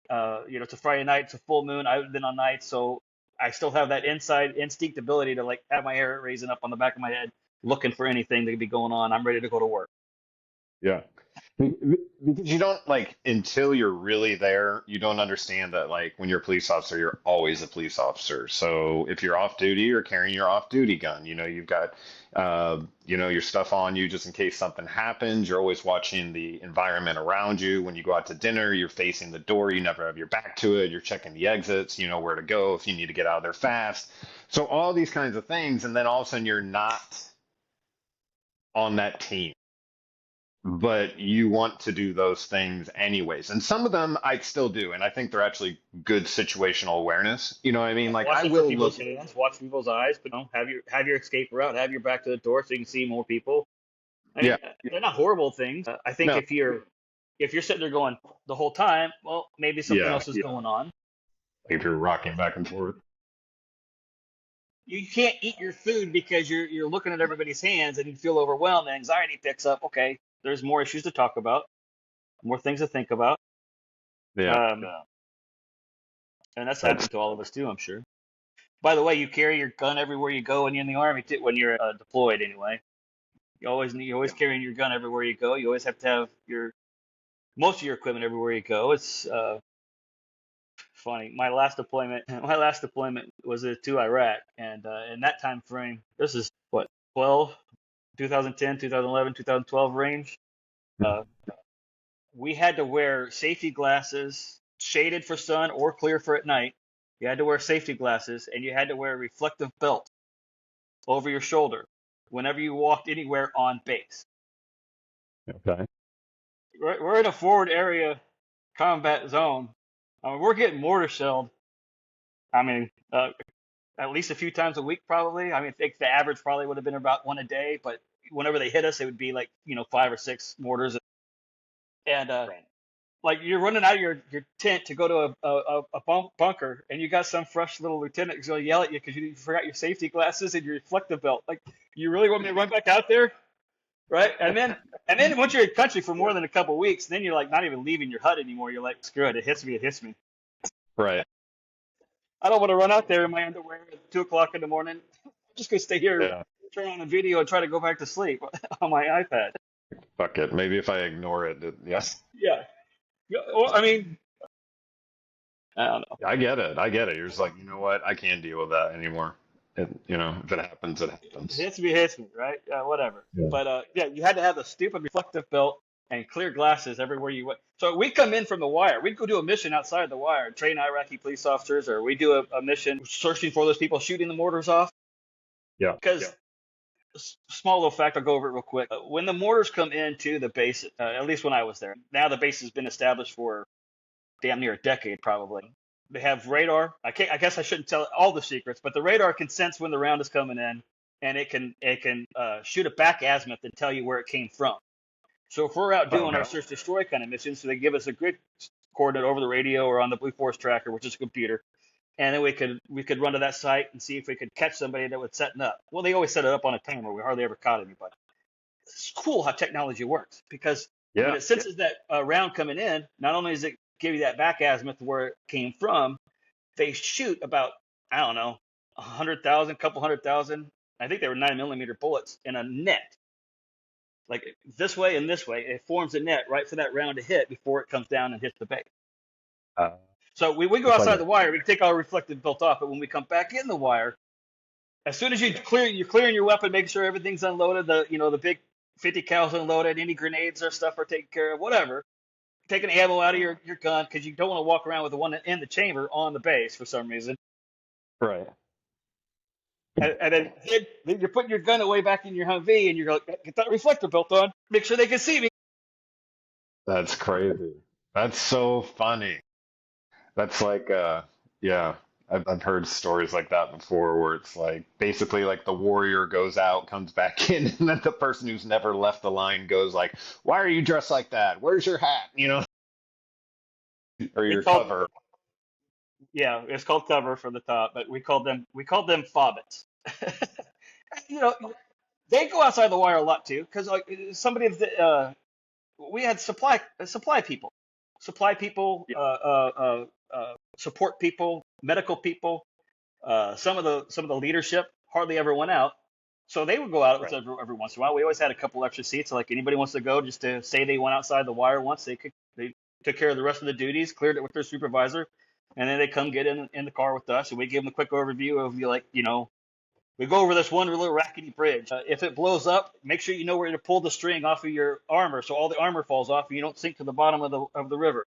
It's a Friday night, it's a full moon. I've been on nights, so I still have that inside instinct ability to like have my hair raising up on the back of my head, looking for anything that could be going on. I'm ready to go to work. Yeah. Because you don't like until you're really there, you don't understand that like when you're a police officer, you're always a police officer. So if you're off duty, you're carrying your off duty gun. You've got your stuff on you just in case something happens. You're always watching the environment around you. When you go out to dinner, you're facing the door. You never have your back to it. You're checking the exits. You know where to go if you need to get out of there fast. So all these kinds of things, and then all of a sudden you're not on that team, but you want to do those things anyways. And some of them I still do, and I think they're actually good situational awareness. You know what I mean? Like I Watching for will look people's at, hands, watch people's eyes, but have your escape route, have your back to the door so you can see more people. I yeah, mean, they're not horrible things. I think no, if you're sitting there going the whole time, well, maybe something yeah, else is going on. if you're rocking back and forth. You can't eat your food because you're looking at everybody's hands and you feel overwhelmed and anxiety picks up. Okay, there's more issues to talk about, more things to think about. Yeah, Um, and that's that's happened to all of us too, I'm sure. By the way, you carry your gun everywhere you go when you're in the army, too, when you're deployed anyway. You're always carrying your gun everywhere you go. You always have to have your most of your equipment everywhere you go. It's funny. My last deployment was to Iraq, and in that time frame, this is what 12, 2010, 2011, 2012 range. Uh, we had to wear safety glasses, shaded for sun or clear for at night. You had to wear safety glasses, and you had to wear a reflective belt over your shoulder whenever you walked anywhere on base. okay. We're in a forward area combat zone. We're getting mortar shelled. I mean, at least a few times a week, probably. I mean, I think the average probably would have been about one a day, but whenever they hit us, it would be like, 5 or 6 mortars. And like you're running out of your tent to go to a bunker, and you got some fresh little lieutenant who's going to yell at you because you forgot your safety glasses and your reflective belt. Like, you really want me to run back out there? Right? And then once you're in country for more than a couple of weeks, then you're like not even leaving your hut anymore. You're like, screw it, it hits me, it hits me. Right. I don't want to run out there in my underwear at 2 o'clock in the morning. I'm just gonna stay here, Yeah. turn on a video, and try to go back to sleep on my iPad. Fuck it. Maybe if I ignore it, yes. Yeah. Yeah, well, I mean, I don't know. I get it. I get it. You're just like, you know what? I can't deal with that anymore. If it happens, it happens. Hits me, right? Whatever. Yeah. But yeah, you had to have the stupid reflective belt and clear glasses everywhere you went. So we come in from the wire. We'd go do a mission outside the wire, train Iraqi police officers, or we do a mission searching for those people shooting the mortars off. Yeah. Because small little fact, I'll go over it real quick. When the mortars come into the base, at least when I was there, now the base has been established for damn near a decade probably. They have radar. I guess I shouldn't tell all the secrets, but the radar can sense when the round is coming in, and it can shoot a back azimuth and tell you where it came from. So if we're out doing our Okay. search destroy kind of missions, so they give us a grid coordinate over the radio or on the Blue Force tracker, which is a computer, and then we could run to that site and see if we could catch somebody that was setting up. Well, they always set it up on a timer. We hardly ever caught anybody. It's cool how technology works because when Yeah. it senses that round coming in, not only does it give you that back azimuth where it came from, they shoot about, I don't know, 100,000, couple 100,000. I think they were 9 millimeter bullets in a net, like this way and this way. It forms a net right for that round to hit before it comes down and hits the base. Uh, So we go it's like outside a, the wire, we can take our reflective belt off, but when we come back in the wire, as soon as you're clearing your weapon, making sure everything's unloaded, the big 50 cals unloaded, any grenades or stuff are taken care of, whatever. Taking ammo out of your gun because you don't want to walk around with the one in the chamber on the base for some reason. right. And then you're putting your gun away back in your Humvee, and you're like, get that reflector belt on. Make sure they can see me. That's crazy. That's so funny. That's like, yeah, I've heard stories like that before where it's like basically like the warrior goes out, comes back in, and then the person who's never left the line goes like, "Why are you dressed like that? Where's your hat?" Or your It's called cover. Yeah, it's called cover from the top, but we called them fobbits. you know, they go outside the wire a lot too, because like somebody of the we had supply people, support people, medical people. Some of the leadership hardly ever went out. So they would go out with Right. us every once in a while. We always had a couple extra seats. So like anybody wants to go, just to say they went outside the wire once, they could. They took care of the rest of the duties, cleared it with their supervisor, and then they come get in the car with us, and we give them a quick overview of we go over this one little rackety bridge. If it blows up, make sure you know where to pull the string off of your armor, so all the armor falls off and you don't sink to the bottom of the river.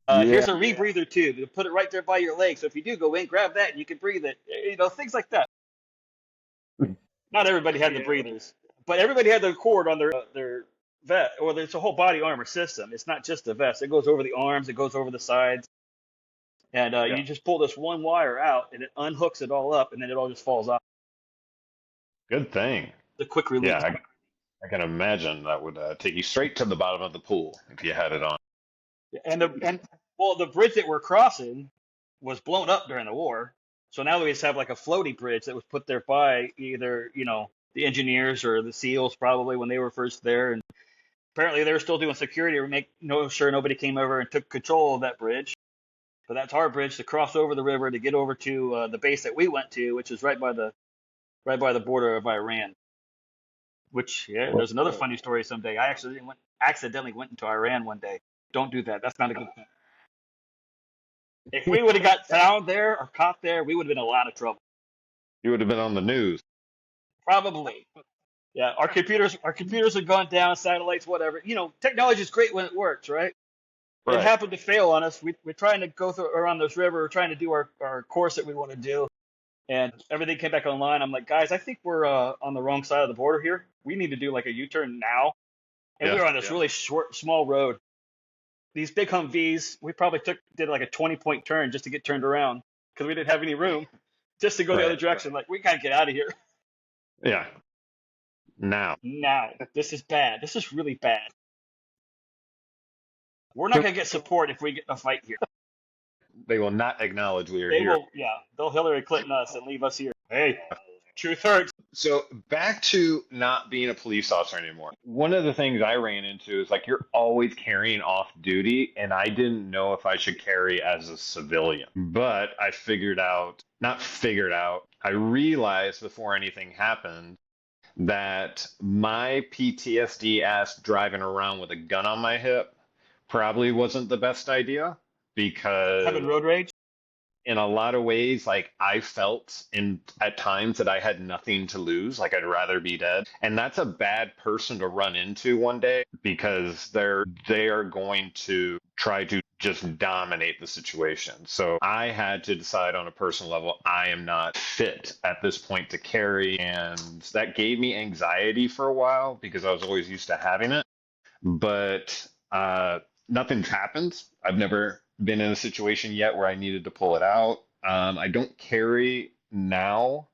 Yeah. Here's a rebreather tube. You put it right there by your leg, so if you do go in, grab that and you can breathe it. Things like that. Not everybody had the breathers, but everybody had the cord on their vest, or there's a whole body armor system. It's not just the vest. It goes over the arms, it goes over the sides, and Yeah. you just pull this one wire out, and it unhooks it all up, and then it all just falls off. Good thing. The quick Yeah, release. I can imagine that would take you straight to the bottom of the pool if you had it on. The bridge that we're crossing was blown up during the war, so now we just have like a floaty bridge that was put there by either the engineers or the SEALs probably when they were first there, and apparently they were still doing security to make sure nobody came over and took control of that bridge. But that's our bridge to cross over the river to get over to the base that we went to, which is right by the border of Iran. Which, yeah, there's another funny story someday. I accidentally went into Iran one day. Don't do that. That's not a good thing. If we would have got found there or caught there, we would have been in a lot of trouble. You would have been on the news. Probably. Yeah, our computers have gone down, satellites, whatever. Technology is great when it works, right? It Right. happened to fail on us. We're trying to go through around this river. We're trying to do our course that we want to do, and everything came back online. I'm like, guys, I think we're on the wrong side of the border here. We need to do like a U-turn now. And we Yeah. were on this really short, small road. These big Humvees, we probably did like a 20-point turn just to get turned around because we didn't have any room just to go the other Right. direction. Like, we gotta get out of here Yeah. Now. now. This is bad. This is really bad. We're not gonna get support if we get in a fight here. They will not acknowledge we are They here. will, yeah, they'll Hillary Clinton us and leave us here. Hey, truth hurts. So back to not being a police officer anymore. One of the things I ran into is like you're always carrying off duty, and I didn't know if I should carry as a civilian. But I not figured out, I realized before anything happened that my PTSD ass driving around with a gun on my hip probably wasn't the best idea because Having road rage. in a lot of ways, like I felt in at times that I had nothing to lose, like I'd rather be dead. And that's a bad person to run into one day because they are going to try to just dominate the situation. So I had to decide on a personal level, I am not fit at this point to carry. And that gave me anxiety for a while because I was always used to having it. But nothing's happened. I've never been in a situation yet where I needed to pull it out. I don't carry now,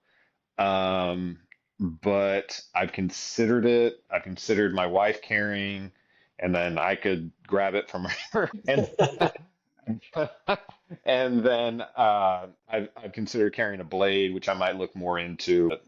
but I've considered it. I've considered my wife carrying, and then I could grab it from her. And and then I've considered carrying a blade, which I might look more into. But,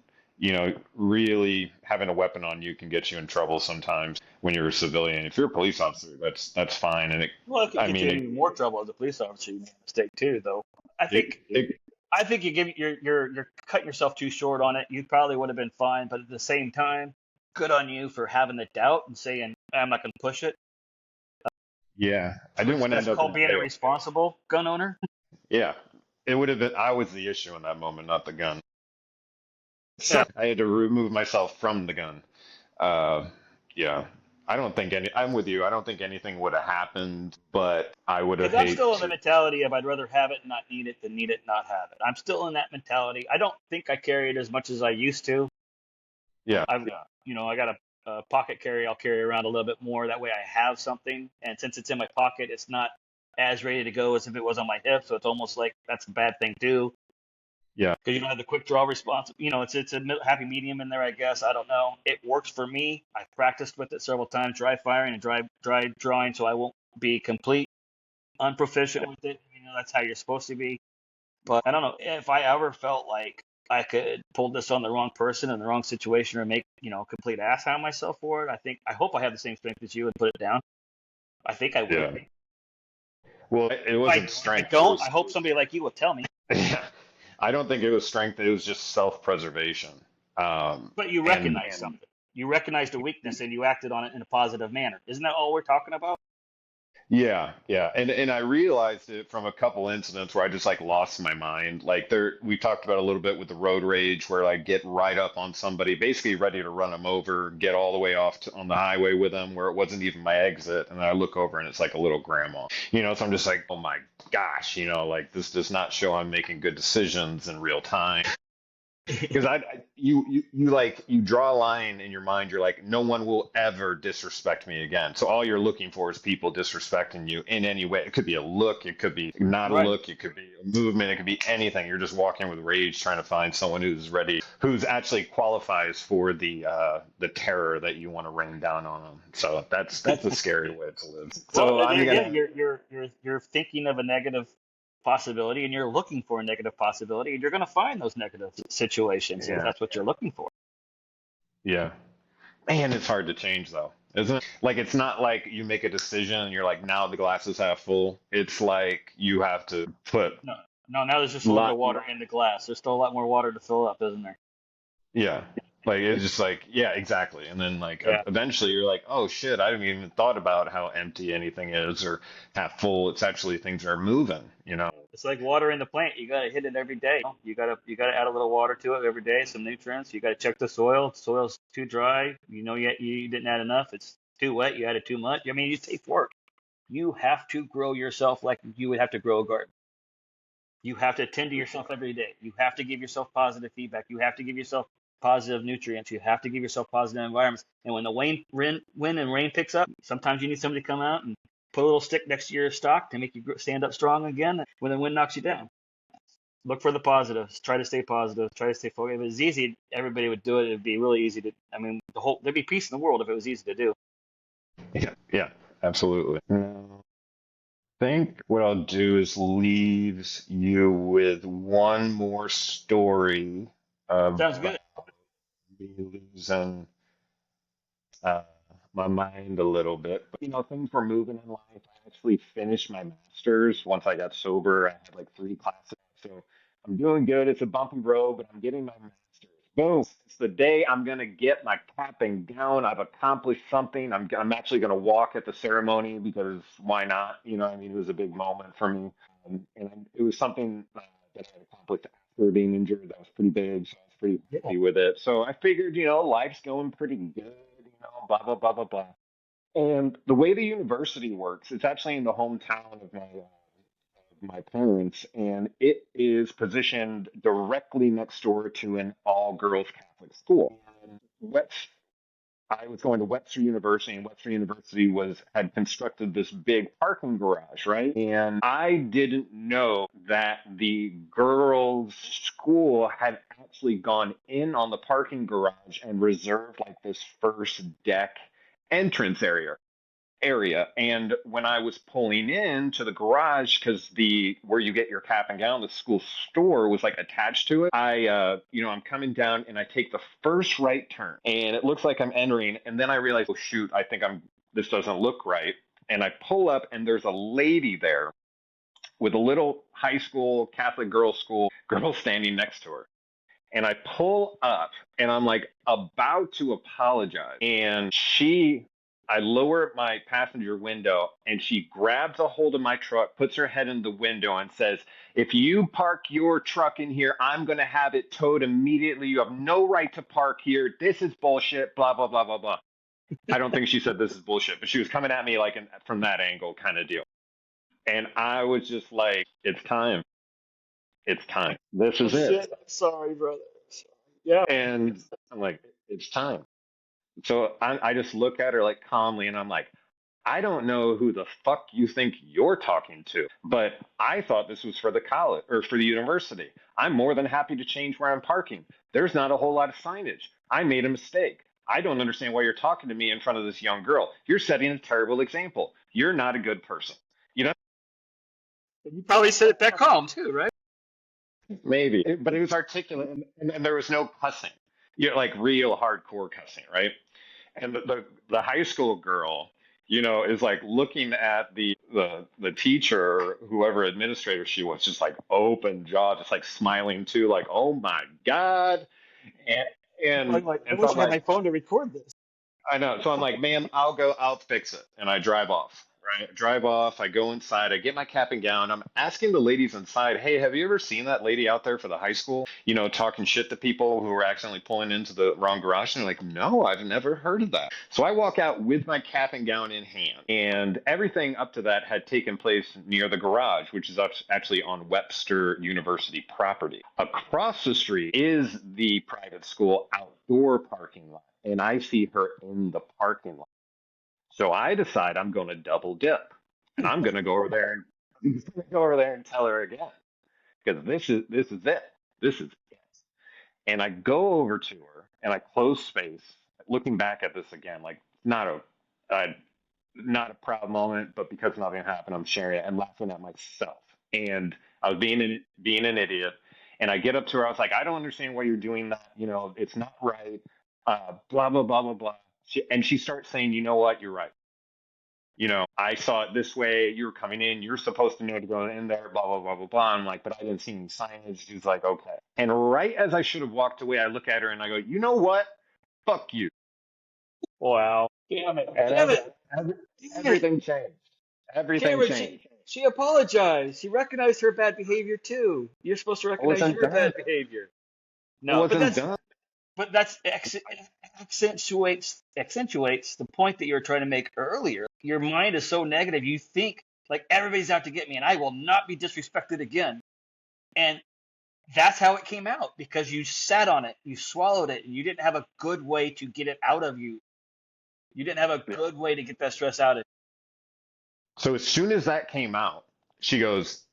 really having a weapon on you can get you in trouble sometimes when you're a civilian. If you're a police officer, that's fine. And Well, it could I get you mean, in even more trouble as a police officer. You made a mistake too, though. I it, think it, I think you're cutting yourself too short on it. You probably would have been fine, but at the same time, good on you for having the doubt and saying I'm not going to push it. yeah, I didn't want to That's end up called in being a jail. responsible gun owner. Yeah, it would have been. I was the issue in that moment, not the gun. Yeah, I had to remove myself from the gun. Uh, yeah, I don't think any. I'm with you. I don't think anything would have happened, but I would have because I'm hated still in the to. mentality of I'd rather have it and not need it than need it and not have it. I'm still in that mentality. I don't think I carry it as much as I used to. Yeah, I got a pocket carry. I'll carry around a little bit more. That way I have something. And since it's in my pocket, it's not as ready to go as if it was on my hip. So it's almost like that's a bad thing too. yeah, Because you don't have the quick draw response. It's a happy medium in there, I guess. I don't know. It works for me. I've practiced with it several times, dry firing and dry drawing, so I won't be complete unproficient with it. That's how you're supposed to be. But I don't know if I ever felt like I could pull this on the wrong person in the wrong situation or make complete ass out of myself for it. I hope I have the same strength as you and put it down. I think I would. yeah. Well, it If wasn't I strength. It don't, was. I hope somebody like you will tell me. Yeah. I don't think it was strength. It was just self-preservation. But you recognize And something. You recognized a weakness and you acted on it in a positive manner. Isn't that all we're talking about? yeah, yeah. And I realized it from a couple incidents where I just like lost my mind. Like there, we talked about a little bit with the road rage where I get right up on somebody, basically ready to run them over, get all the way off on the highway with them where it wasn't even my exit. And then I look over and it's like a little grandma, so I'm just like, oh my gosh, like this does not show I'm making good decisions in real time. Because you like you draw a line in your mind. You're like, no one will ever disrespect me again. So all you're looking for is people disrespecting you in any way. It could be a look, it could be not a Right. look, it could be a movement, it could be anything. You're just walking with rage, trying to find someone who's ready, who's actually qualifies for the terror that you want to rain down on them. So that's a scary way to live. Well, So I'm again, gonna you're thinking of a negative possibility and you're looking for a negative possibility and you're going to find those negative situations if yeah that's what you're looking for. yeah. Man, it's hard to change though, isn't it? Like it's not like you make a decision and you're like, now the glass is half full. It's like you have to put No, no, now there's just a little bit lot, of water in the glass. There's still a lot more water to fill up, isn't there? yeah. Like it's just like, yeah, exactly. And then like Yeah. eventually you're like, oh shit, I haven't even thought about how empty anything is or half full. It's actually things are moving. It's like water in the plant. You got to hit it every day. You got to add a little water to it every day, some nutrients. You got to check the soil. If the soil's too dry, yet you didn't add enough. It's too wet, you added too much. I mean, it takes work. You have to grow yourself like you would have to grow a garden. You have to attend to yourself every day. You have to give yourself positive feedback. You have to give yourself positive nutrients. You have to give yourself positive environments. And when the wind and rain picks up, sometimes you need somebody to come out and put a little stick next to your stock to make you stand up strong again when the wind knocks you down. Look for the positives. Try to stay positive. Try to stay focused. If it was easy, everybody would do it. It'd be really easy to. I mean, there'd be peace in the world if it was easy to do. Yeah, yeah, absolutely. I think what I'll do is leave you with one more story Sounds about good. me losing uh, my mind a little bit. But things were moving in life. I actually finished my master's once I got sober. I had like 3 classes, so I'm doing good. It's a bumpy road, but I'm getting my master's. Boom! It's the day I'm gonna get my cap and gown. I've accomplished something. I'm actually gonna walk at the ceremony because why not? I mean, it was a big moment for me, and it was something that I accomplished after being injured. That was pretty big, so I was pretty Yeah. happy with it. So I figured, life's going pretty good, blah, blah, blah, blah, blah. And the way the university works, it's actually in the hometown of my parents, and it is positioned directly next door to an all-girls Catholic school. And I was going to Webster University, and Webster University had constructed this big parking garage, right? And I didn't know that the girls' school had actually gone in on the parking garage and reserved like this first deck entrance area. And when I was pulling in to the garage, because the where you get your cap and gown, the school store was like attached to it. I'm coming down and I take the first right turn, and it looks like I'm entering, and then I realize, oh shoot, I think this doesn't look right, and I pull up, and there's a lady there with a little high school Catholic girls' school girl standing next to her. And I pull up and I'm like about to apologize. And I lower my passenger window and she grabs a hold of my truck, puts her head in the window and says, if you park your truck in here, I'm going to have it towed immediately. You have no right to park here. This is bullshit, blah, blah, blah, blah, blah. I don't think she said this is bullshit, but she was coming at me like from that angle kind of deal. And I was just like, it's time. It's time. This Oh is it. shit! Sorry, brother. Yeah. And I'm like, it's time. So I just look at her like calmly and I'm like, I don't know who the fuck you think you're talking to, but I thought this was for the college or for the university. I'm more than happy to change where I'm parking. There's not a whole lot of signage. I made a mistake. I don't understand why you're talking to me in front of this young girl. You're setting a terrible example. You're not a good person. You know, And you probably said it back home too, right? maybe, but it was articulate and there was no cussing. Like real hardcore cussing, right? And the high school girl, is like looking at the teacher or whoever administrator she was, just like open jaw, just like smiling too, like, oh my God. And I'm like, I so wish I'm I had like, my phone to record this. I know. So I'm like, ma'am, I'll fix it. And I drive off, right? I drive off. I go inside. I get my cap and gown. I'm asking the ladies inside, hey, have you ever seen that lady out there for the high school, talking shit to people who were accidentally pulling into the wrong garage? And they're like, no, I've never heard of that. So I walk out with my cap and gown in hand. And everything up to that had taken place near the garage, which is actually on Webster University property. Across the street is the private school outdoor parking lot, and I see her in the parking lot. So I decide I'm going to double dip, and I'm going to go over there and go over there and tell her again, because this is it. This is it. And I go over to her and I close space, looking back at this again, like uh, not a proud moment, but because nothing happened, I'm sharing it and laughing at myself. And I was being an idiot. And I get up to her. I was like, I don't understand why you're doing that. It's not right. Blah blah blah blah blah. She starts saying, you know what? You're right. I saw it this way. You were coming in. You're supposed to know to go in there. Blah blah blah blah blah. I'm like, but I didn't see any signage. She's like, okay. And right as I should have walked away, I look at her and I go, you know what? Fuck you. Wow. Damn it. And Damn it. Damn it. everything changed. Everything Cameron, changed. she apologized. She recognized her bad behavior too. You're supposed to I recognize wasn't your done. bad behavior. I No, wasn't done. but that's accentuates the point that you were trying to make earlier. Your mind is so negative. You think like everybody's out to get me, and I will not be disrespected again. And that's how it came out because you sat on it, you swallowed it, and you didn't have a good way to get it out of you. You didn't have a good way to get that stress out of So as soon as that came out, she goes,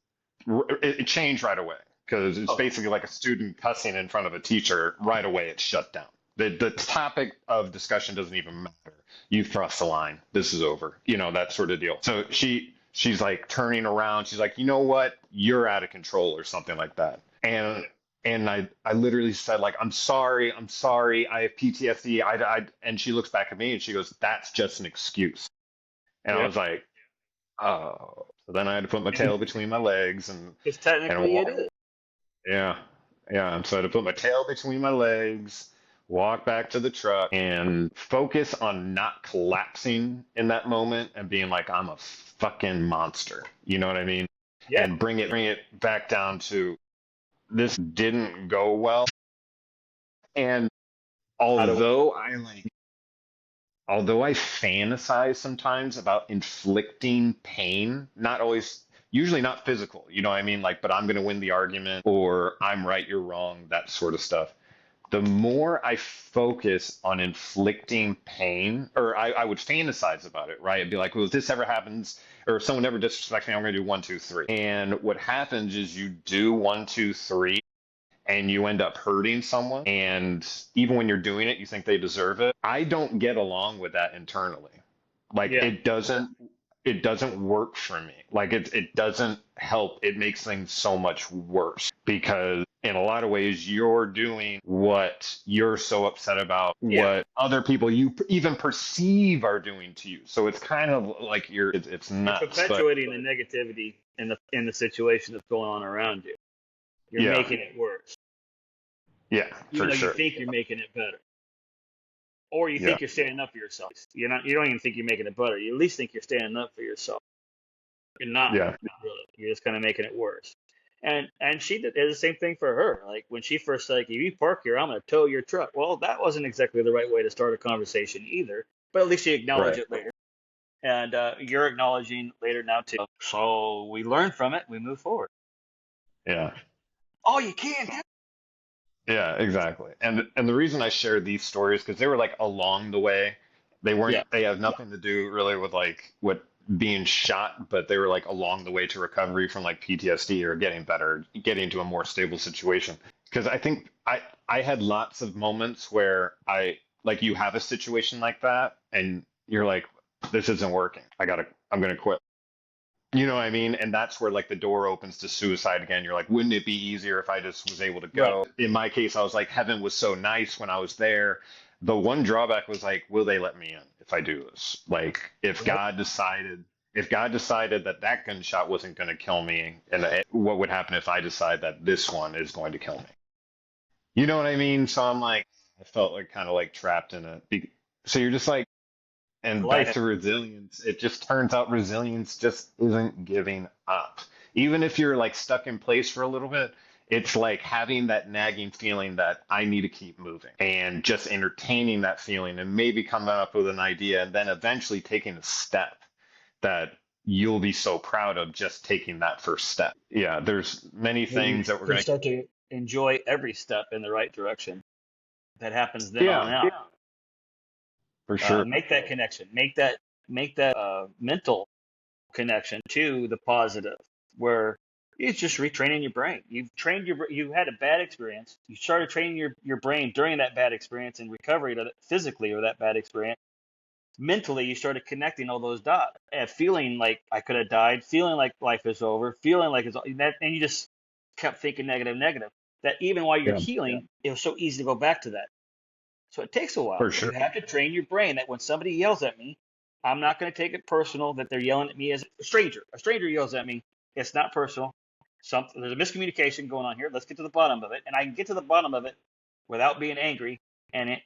it changed right away because it's you. basically like a student cussing in front of a teacher. Right away, it's shut down. The topic of discussion doesn't even matter. You've crossed the line. This is over. That sort of deal. So she's like turning around. She's like, you know what? You're out of control or something like that. And I literally said like, I'm sorry. I have PTSD. And she looks back at me and she goes, that's just an excuse. And I Yeah, was like, oh. So then I had to put my tail between my legs because and technically it walk. is. Yeah, yeah. And so I had to put my tail between my legs, walk back to the truck, and focus on not collapsing in that moment and being like, I'm a fucking monster. You know what I mean? Yeah. And bring it back down to this didn't go well. And How do although I fantasize sometimes about inflicting pain, not always, usually not physical, you know what I mean? Like, but I'm going to win the argument or I'm right, you're wrong, that sort of stuff. The more I focus on inflicting pain, or I would fantasize about it, right? It'd be like, well, if this ever happens, or if someone ever disrespects me, I'm going to do one, two, three. And what happens is you do one, two, three, and you end up hurting someone. And even when you're doing it, you think they deserve it. I don't get along with that internally. Like yeah. it doesn't work for me. Like it doesn't help. It makes things so much worse because in a lot of ways you're doing what you're so upset about, Yeah. what other people you even perceive are doing to you. So it's kind of like it's You're nuts, but perpetuating the negativity in the situation that's going on around you. You're yeah, making it worse, yeah, even for though you sure. think you're making it better, or you Yeah, think you're standing up for yourself. You're not. You don't even think you're making it better. You at least think you're standing up for yourself. You're not yeah, really. You're just kind of making it worse. And she did the same thing for her. Like when she first said, like, "If you park here, I'm going to tow your truck." Well, that wasn't exactly the right way to start a conversation either. But at least she acknowledged right. it later, and you're acknowledging later now too. So we learn from it. We move forward. Yeah. Oh, you can't. Yeah, exactly. And the reason I shared these stories because they were like along the way. They weren't Yeah. they have nothing to do really with like what being shot, but they were like along the way to recovery from like PTSD or getting better, getting to a more stable situation. Because I think I had lots of moments where I like you have a situation like that and you're like, this isn't working. I'm gonna quit. You know what I mean? And that's where like the door opens to suicide again. You're like, wouldn't it be easier if I just was able to Right. go? In my case, I was like, heaven was so nice when I was there. The one drawback was like, will they let me in if I do this? Like, Yep. if God decided that that gunshot wasn't going to kill me, and what would happen if I decide that this one is going to kill me? You know what I mean? So I'm like, I felt like kind of like trapped in it. So you're just like, and back Life. to resilience, it just turns out resilience just isn't giving up. Even if you're like stuck in place for a little bit, it's like having that nagging feeling that I need to keep moving and just entertaining that feeling and maybe coming up with an idea and then eventually taking a step that you'll be so proud of just taking that first step. Yeah, there's many You things that we're can going to, start to enjoy every step in the right direction that happens then on yeah, out. for sure. Make that connection. Make that mental connection to the positive, where it's just retraining your brain. You had a bad experience. You started training your brain during that bad experience and recovery to physically or that bad experience. Mentally, you started connecting all those dots and feeling like I could have died, feeling like life is over, feeling like and you just kept thinking negative, negative. That even while you're Yeah, healing, it was so easy to go back to that. So it takes a while. for You sure. have to train your brain that when somebody yells at me, I'm not going to take it personal that they're yelling at me as a stranger. A stranger yells at me. It's not personal. There's a miscommunication going on here. Let's get to the bottom of it. And I can get to the bottom of it without being angry and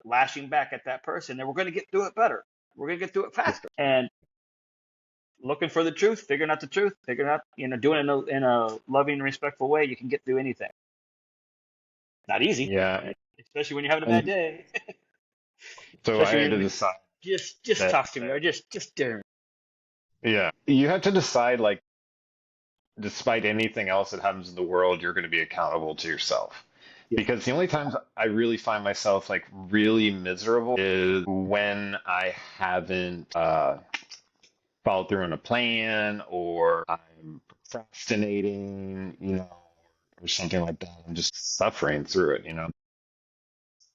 lashing back at that person. And we're going to get through it better. We're going to get through it faster. And looking for the truth, figuring out the truth, figuring out, doing it in a loving and respectful way, you can get through anything. Not easy, Yeah. especially when you're having a bad And day. so I Especially had when to you're decide just that, talk to me or just dare me. yeah, you have to decide, like, despite anything else that happens in the world, you're going to be accountable to yourself. Yeah. Because the only times I really find myself like really miserable is when I haven't followed through on a plan or I'm procrastinating, or something like that. I'm just suffering through it.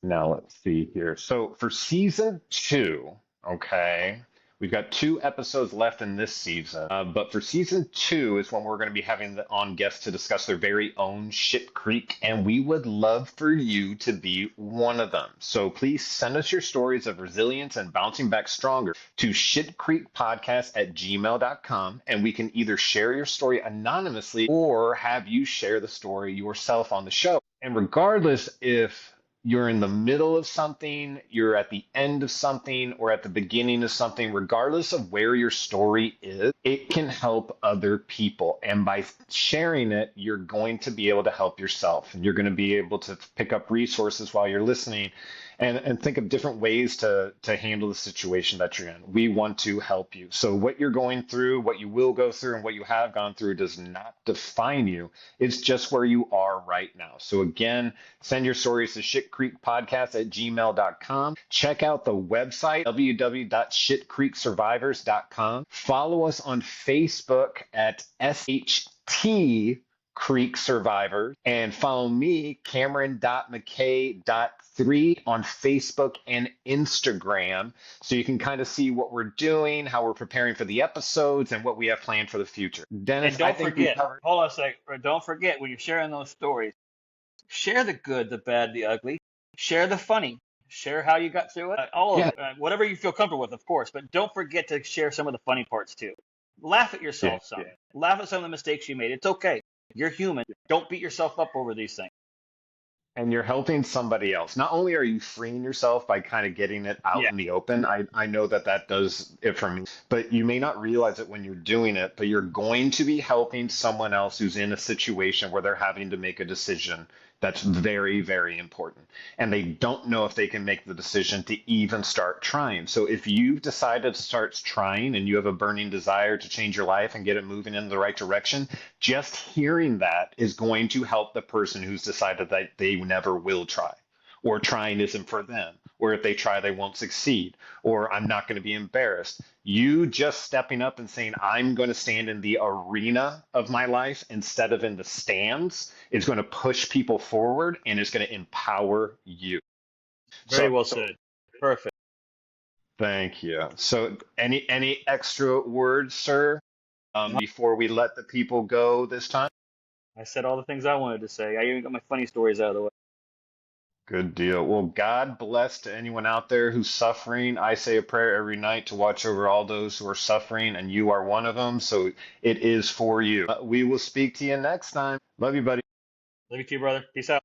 Now let's see here. So for season two, okay, we've got 2 episodes left in this season. But for season two is when we're going to be having on guests to discuss their very own shit creek, and we would love for you to be one of them. So please send us your stories of resilience and bouncing back stronger to shitcreekpodcast@gmail.com, and we can either share your story anonymously or have you share the story yourself on the show. And regardless if you're in the middle of something, you're at the end of something, or at the beginning of something, regardless of where your story is, it can help other people. And by sharing it, you're going to be able to help yourself. And you're going to be able to pick up resources while you're listening and think of different ways to handle the situation that you're in. We want to help you. So what you're going through, what you will go through, and what you have gone through does not define you. It's just where you are right now. So again, send your stories to shitcreekpodcast@gmail.com. Check out the website, www.shitcreeksurvivors.com. Follow us on Facebook at SHT Creek Survivors, and follow me, Cameron.McKay.3, on Facebook and Instagram, so you can kind of see what we're doing, how we're preparing for the episodes, and what we have planned for the future. And Dennis, I don't think we forget, covered. hold on a second, don't forget when you're sharing those stories, share the good, the bad, the ugly, share the funny, share how you got through it, all of Yeah, it, whatever you feel comfortable with, of course, but don't forget to share some of the funny parts too. Laugh at yeah. yourself some. Laugh at some of the mistakes you made. It's okay. You're human. Don't beat yourself up over these things. And you're helping somebody else. Not only are you freeing yourself by kind of getting it out Yeah. in the open, I know that that does it for me, but you may not realize it when you're doing it, but you're going to be helping someone else who's in a situation where they're having to make a decision that's very, very important. And they don't know if they can make the decision to even start trying. So if you've decided to start trying and you have a burning desire to change your life and get it moving in the right direction, just hearing that is going to help the person who's decided that they never will try, or trying isn't for them, or if they try, they won't succeed, or I'm not going to be embarrassed. You just stepping up and saying, I'm going to stand in the arena of my life instead of in the stands is going to push people forward and is going to empower you. Very So well said. Perfect. thank you. So any extra words, sir, before we let the people go this time? I said all the things I wanted to say. I even got my funny stories out of the way. Good deal. Well, God bless to anyone out there who's suffering. I say a prayer every night to watch over all those who are suffering, and you are one of them. So it is for you. We will speak to you next time. Love you, buddy. Love you too, brother. Peace out.